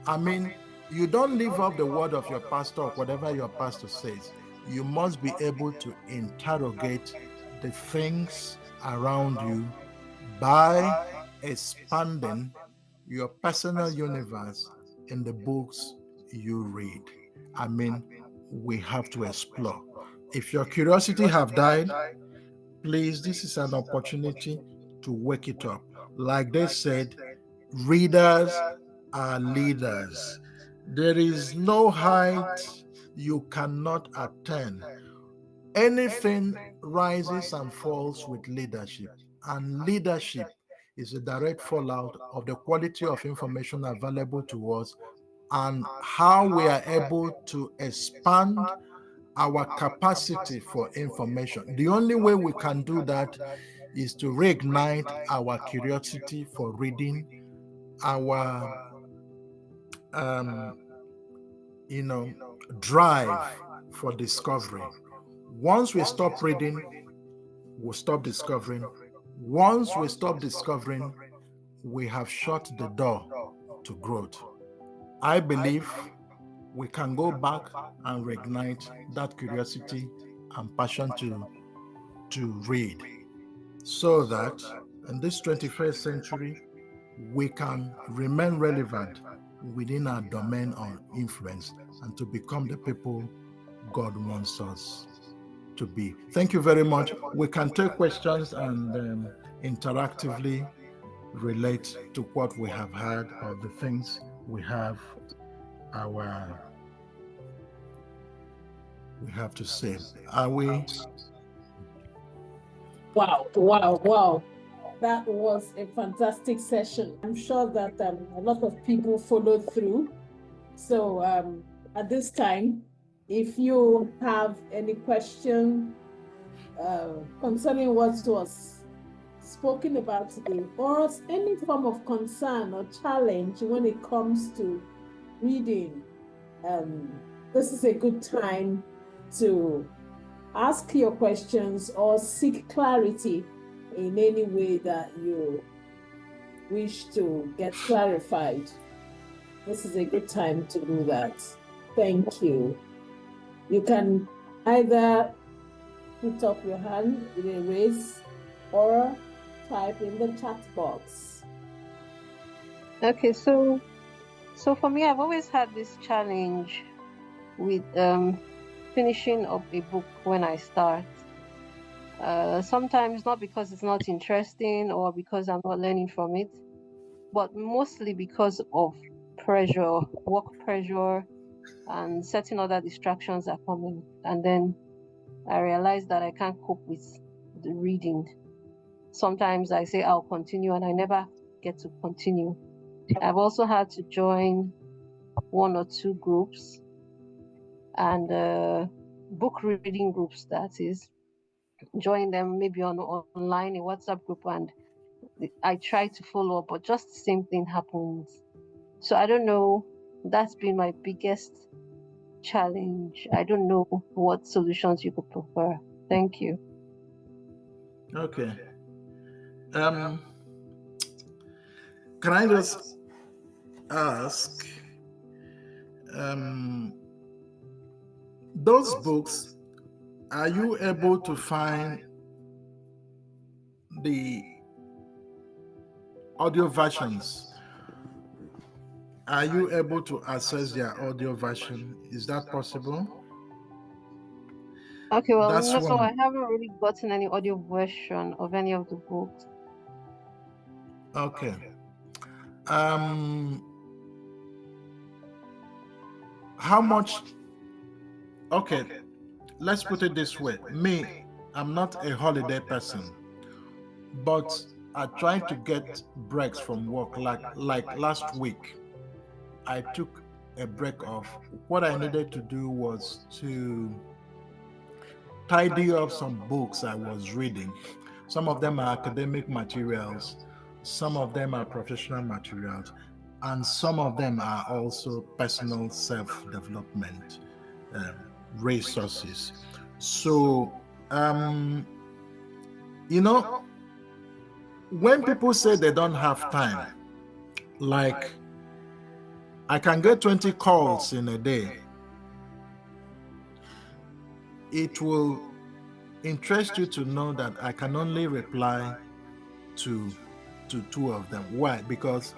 I mean, you don't live off the word of your pastor or whatever your pastor says. You must be able to interrogate the things around you by expanding your personal universe in the books you read. I mean, we have to explore. If your curiosity have died, please, this is an opportunity to wake it up. Like they said, readers are leaders. There is no height you cannot attain. Anything rises and falls with leadership, and leadership is a direct fallout of the quality of information available to us and how we are able to expand our capacity for information. The only way we can do that is to reignite our curiosity for reading, our drive for discovery. Once we stop reading, we'll stop discovering. Once we stop discovering, we have shut the door to growth. I believe we can go back and reignite that curiosity and passion to read, so that in this 21st century, we can remain relevant within our domain of influence and to become the people God wants us to be. Thank you very much. We can take questions and interactively relate to what we have heard or the things we have to say. Are we? Wow. That was a fantastic session. I'm sure that a lot of people followed through. So at this time, if you have any question concerning what was spoken about today, or any form of concern or challenge when it comes to reading, this is a good time to ask your questions or seek clarity in any way that you wish to get clarified. This is a good time to do that. Thank you. You can either put up your hand with a raise or type in the chat box. Okay, so for me, I've always had this challenge with finishing up a book when I start. Sometimes not because it's not interesting or because I'm not learning from it, but mostly because of pressure, work pressure, and certain other distractions are coming. And then I realize that I can't cope with the reading. Sometimes I say I'll continue and I never get to continue. I've also had to join one or two groups and book reading groups, that is, join them maybe online, a WhatsApp group, and I try to follow up, but just the same thing happens. So I don't know. That's been my biggest challenge. I don't know what solutions you could prefer. Thank you. Okay. Can I just ask, those books, are you able to find the audio versions? Are you able to access their audio version? Is that possible? Okay, well, That's no, one. I haven't really gotten any audio version of any of the books. Okay. How much? Okay, let's put it this way. Me, I'm not a holiday person, but I try to get breaks from work. Like last week, I took a break off. What I needed to do was to tidy up some books I was reading. Some of them are academic materials, some of them are professional materials, and some of them are also personal self-development resources. So, you know, when people say they don't have time, like I can get 20 calls in a day, it will interest you to know that I can only reply to two of them. Why? Because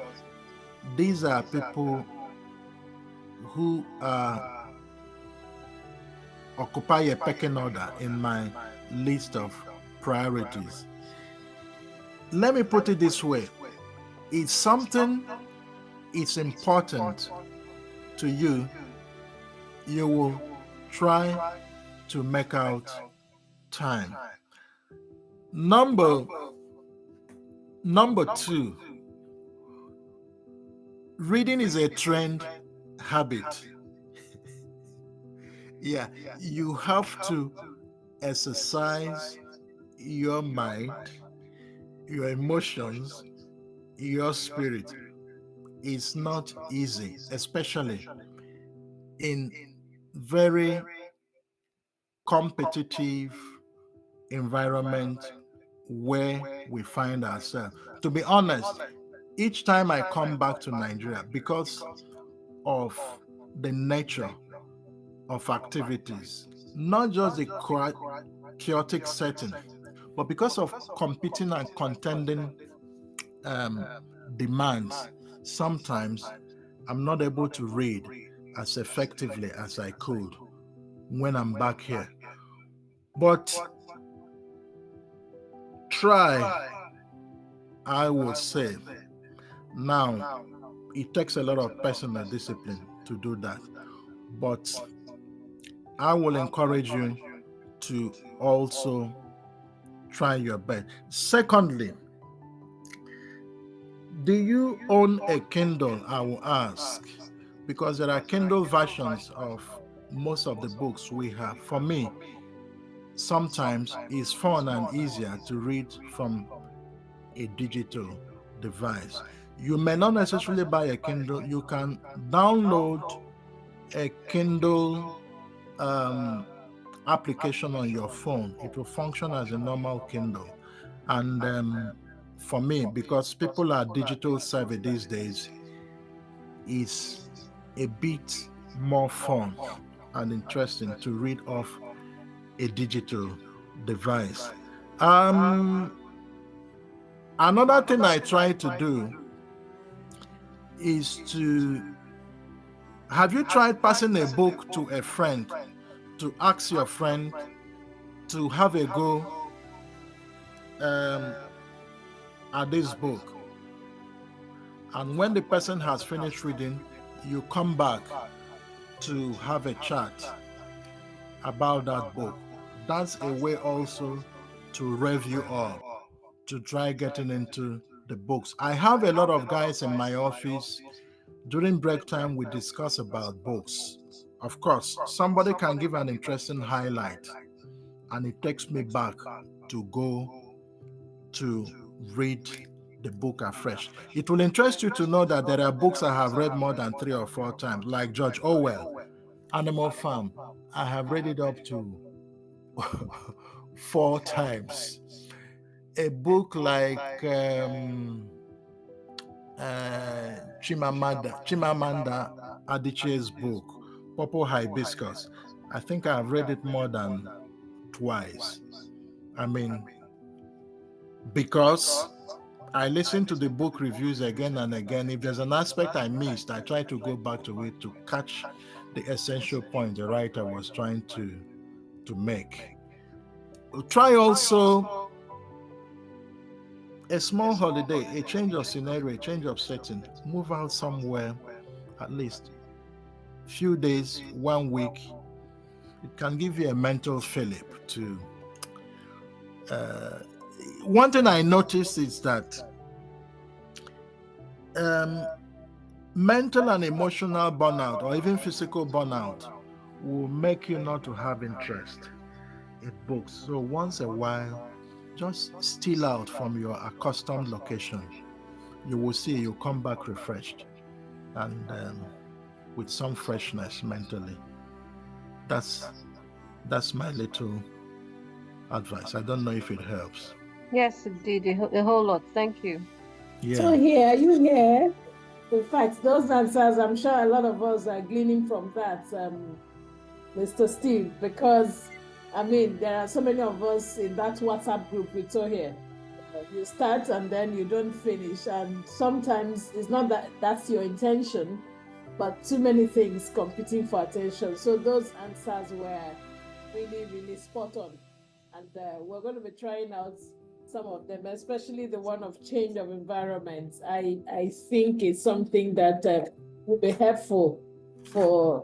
these are people who occupy a pecking order in my list of priorities. Let me put it this way. It's something, it's important to you, you will try to make out time. Number two, reading is a trained habit. Yeah, you have to exercise your mind, your emotions, your spirit. It's not easy, especially in very competitive environment where we find ourselves. To be honest, each time I come back to Nigeria, because of the nature of activities, not just the chaotic setting, but because of competing and contending demands, sometimes I'm not able to read as effectively as I could when I'm back here. But try, I would say. Now, it takes a lot of personal discipline to do that. But I will encourage you to also try your best. Secondly, do you own a Kindle? I will ask, because there are Kindle versions of most of the books we have. For me, sometimes it's fun and easier to read from a digital device. You may not necessarily buy a Kindle. You can download a Kindle application on your phone. It will function as a normal Kindle. And for me, because people are digital savvy these days, it's a bit more fun and interesting to read off a digital device. Another thing I try to do is to, have you tried passing a book to a friend, to ask your friend to have a go at this book? And when the person has finished reading, you come back to have a chat about that book. That's a way also to rev you up, to try getting into the books. I have a lot of guys in my office. During break time, we discuss about books. Of course, somebody can give an interesting highlight, and it takes me back to go to read the book afresh. It will interest you to know that there are books I have read more than 3 or 4 times, like George Orwell, Animal Farm. I have read it up to 4 times. A book like Chimamanda Adichie's book, Purple Hibiscus. I think I have read it more than twice. I mean, because I listen to the book reviews again and again. If there's an aspect I missed, I try to go back to it to catch the essential point the writer was trying to make. Try also a small holiday, a change of scenario, a change of setting. Move out somewhere, at least few days, 1 week. It can give you a mental fillip to. One thing I noticed is that mental and emotional burnout, or even physical burnout, will make you not to have interest in books. So once a while, just steal out from your accustomed location. You will see you come back refreshed and with some freshness mentally. That's my little advice. I don't know if it helps. Yes, it did a whole lot. Thank you. Yeah. So here, you here. In fact, those answers, I'm sure a lot of us are gleaning from that, Mr. Steve, because I mean, there are so many of us in that WhatsApp group we saw here. You start and then you don't finish, and sometimes it's not that that's your intention, but too many things competing for attention. So those answers were really, really spot on, and we're going to be trying out some of them, especially the one of change of environment. I think it's something that will be helpful for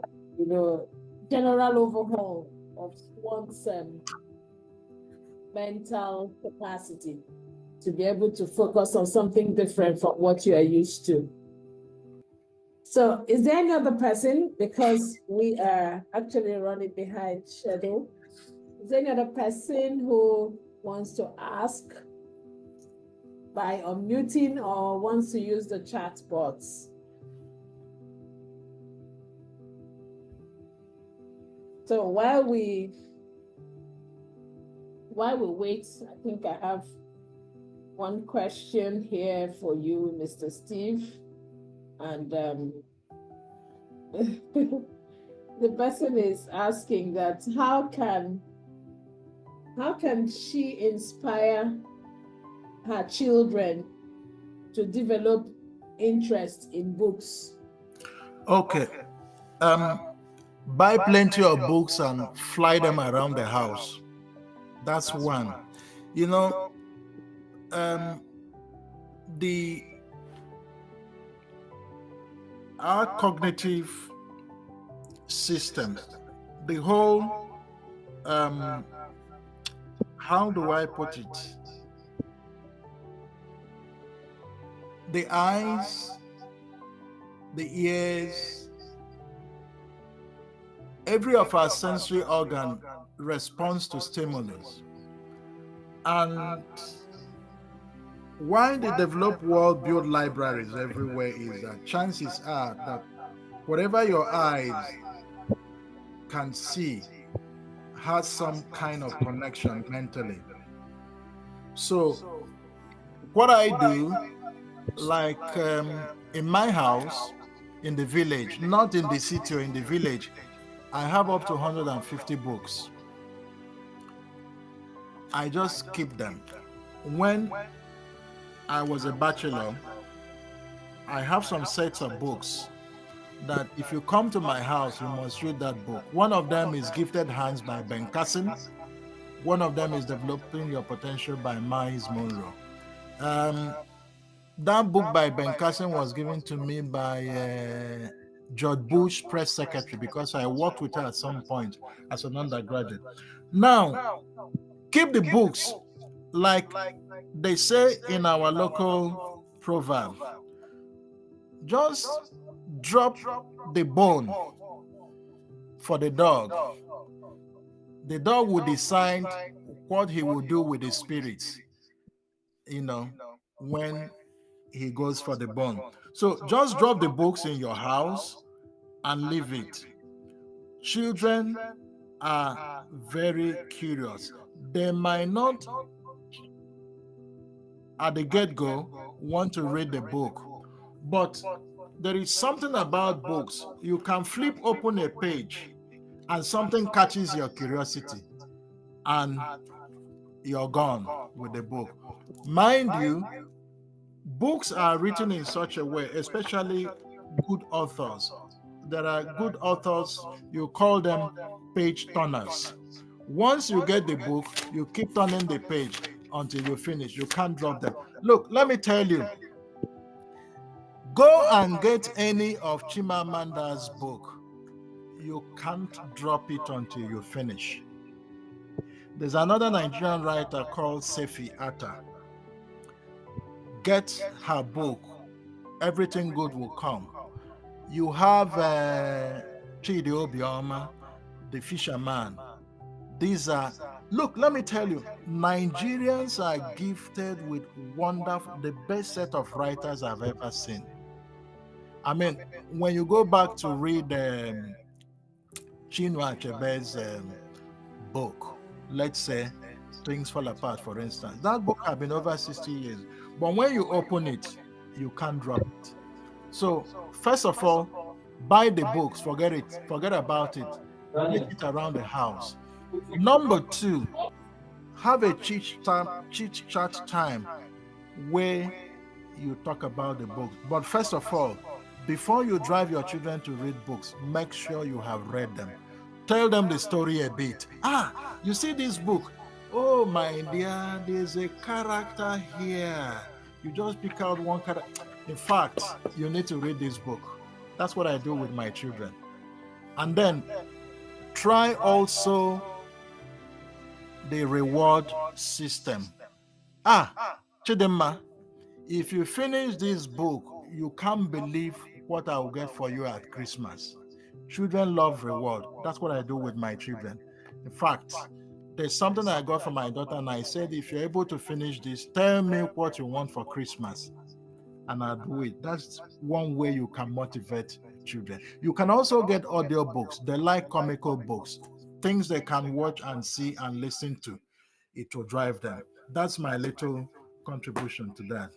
general overhaul of one's mental capacity to be able to focus on something different from what you are used to. So is there any other person, because we are actually running behind schedule, is there any other person who wants to ask by unmuting or wants to use the chat box? So while we wait, I think I have one question here for you, Mr. Steve. And The person is asking that how can she inspire her children to develop interest in books? Okay. Um, Buy plenty of books and fly them around the house. That's one. You know, um, the our cognitive systems, the whole um, how do I put it? The eyes, the ears, every of our sensory organ responds to stimulus. And why the developed world build libraries everywhere is that chances are that whatever your eyes can see has some kind of connection mentally. So, what I do, like in my house, in the village, not in the city or in the village, I have up to 150 books. I just keep them. When I was a bachelor, I have some sets of books that if you come to my house, you must read that book. One of them is Gifted Hands by Ben Carson. One of them is Developing Your Potential by Miles Monroe. Um, that book by Ben Carson was given to me by George Bush press secretary because I worked with her at some point as an undergraduate. Now, keep the books like they say in our local proverb. Just drop the bone for the dog. The dog will decide what he will do with the spirits, you know, when he goes for the bone. So just drop the books in your house and leave it. Children are very curious. They might not at the get-go want to read the book, but there is something about books. You can flip open a page and something catches your curiosity and you're gone with the book. Mind you, books are written in such a way, especially good authors. There are good authors, you call them page turners. Once you get the book, you keep turning the page until you finish. You can't drop them. Look, let me tell you, go and get any of Chimamanda's book. You can't drop it until you finish. There's another Nigerian writer called Sefi Atta. Get her book. Everything good will come. You have Chidi Obioma, the fisherman. These are, look, let me tell you, Nigerians are gifted with wonderful, the best set of writers I've ever seen. I mean, when you go back to read Chinua Achebe's book, let's say Things Fall Apart, for instance, that book has been over 60 years. But when you open it, you can't drop it. So, first of all, buy the books, forget it, forget about it, place it around the house. Number two, have a chit chat time where you talk about the books. But first of all, before you drive your children to read books, make sure you have read them. Tell them the story a bit. Ah, you see this book? Oh, my dear, there's a character here. You just pick out one character. In fact, you need to read this book. That's what I do with my children. And then try also the reward system. Ah, Chidema, if you finish this book, you can't believe what I will get for you at Christmas. Children love reward. That's what I do with my children. In fact, there's something I got from my daughter, and I said, if you're able to finish this, tell me what you want for Christmas, and I'll do it. That's one way you can motivate children. You can also get audio books. They like comical books, things they can watch and see and listen to. It will drive them. That's my little contribution to that.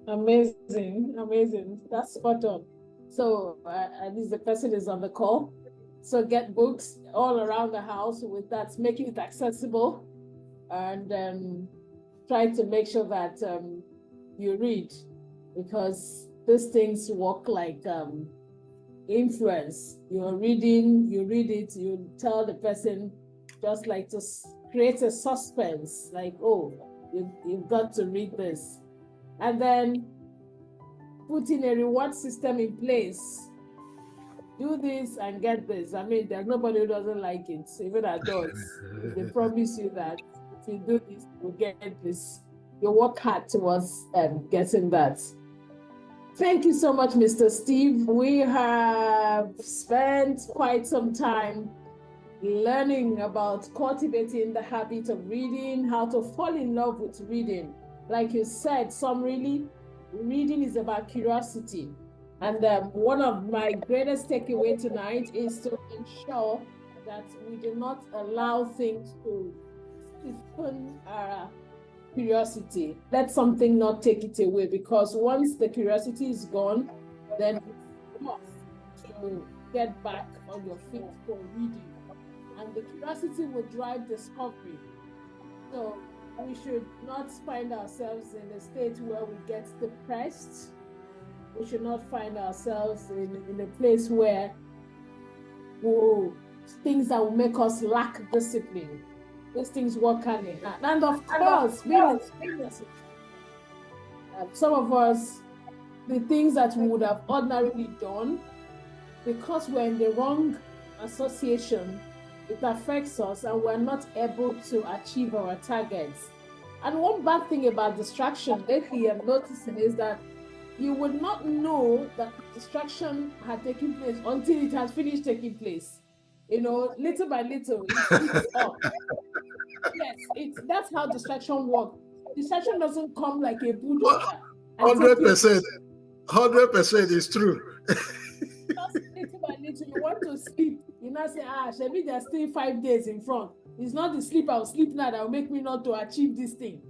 Amazing, amazing. That's spot on. So at least the person is on the call. So get books all around the house with that, making it accessible, and try to make sure that you read, because these things work like influence. You're reading, you read it, you tell the person, just like to create a suspense, like, oh, you've got to read this. And then putting a reward system in place. Do this and get this. I mean, there's nobody who doesn't like it, even adults. If they promise you that if you do this, you'll get this. You work hard towards getting that. Thank you so much, Mr. Steve. We have spent quite some time learning about cultivating the habit of reading, how to fall in love with reading. Like you said, reading is about curiosity. And one of my greatest takeaway tonight is to ensure that we do not allow things to stiffen our curiosity. Let something not take it away, because once the curiosity is gone, then it's tough to get back on your feet for reading. And the curiosity will drive discovery. So we should not find ourselves in a state where we get depressed. We should not find ourselves in a place where things that will make us lack discipline. These things work hand in hand. And of course, some of us, the things that we would have ordinarily done, because we're in the wrong association, it affects us and we're not able to achieve our targets. And one bad thing about distraction lately I'm noticing is that you would not know that distraction had taken place until it has finished taking place. You know, little by little, it's up. Yes, that's how distraction works. Distraction doesn't come like a bulldozer. 100%. 100% is true. Just little by little, you want to sleep. You now say, maybe there's still 5 days in front. It's not the sleep I'll sleep now that will make me not to achieve this thing.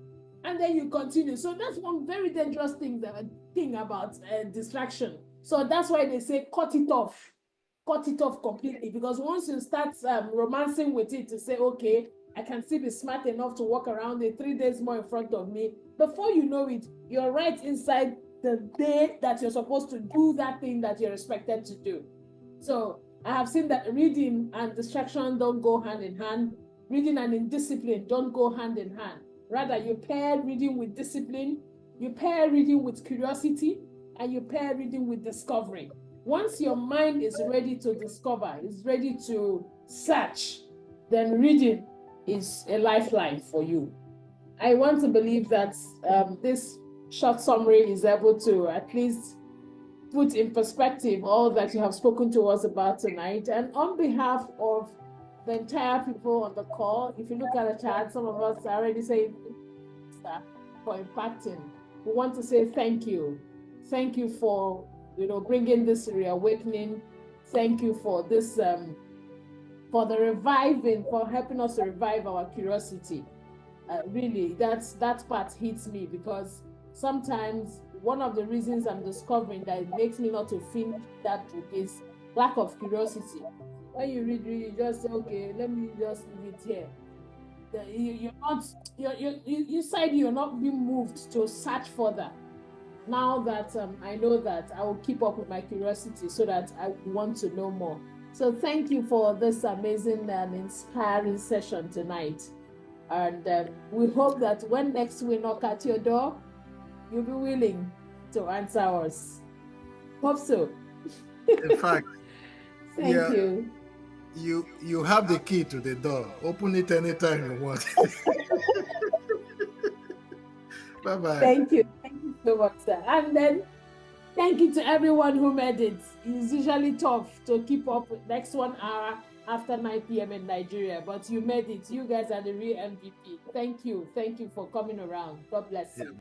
And then you continue. So that's one very dangerous thing about distraction. So that's why they say cut it off completely. Because once you start romancing with it to say, okay, I can still be smart enough to walk around it 3 days more in front of me, before you know it, you're right inside the day that you're supposed to do that thing that you're expected to do. So I have seen that reading and distraction don't go hand in hand. Reading and indiscipline don't go hand in hand. Rather, you pair reading with discipline, you pair reading with curiosity, and you pair reading with discovery. Once your mind is ready to discover, is ready to search, then reading is a lifeline for you. I want to believe that this short summary is able to at least put in perspective all that you have spoken to us about tonight. And on behalf of the entire people on the call, if you look at the chat, some of us are already saying for impacting. We want to say thank you. Thank you for bringing this reawakening. Thank you for this for the reviving, for helping us to revive our curiosity. Really, that part hits me, because sometimes one of the reasons I'm discovering that it makes me not to finish that book is lack of curiosity. When you read, you just say, okay, let me just leave it here. You're not being moved to search further. Now that I know that, I will keep up with my curiosity so that I want to know more. So thank you for this amazing and inspiring session tonight. And we hope that when next we knock at your door, you'll be willing to answer us. Hope so. In fact, thank you. You have the key to the door. Open it anytime you want. Bye-bye. Thank you so much, sir. And then thank you to everyone who made it. It's usually tough to keep up with next 1 hour after 9 p.m. in Nigeria, but you made it. You guys are the real MVP. Thank you for coming around. God bless you.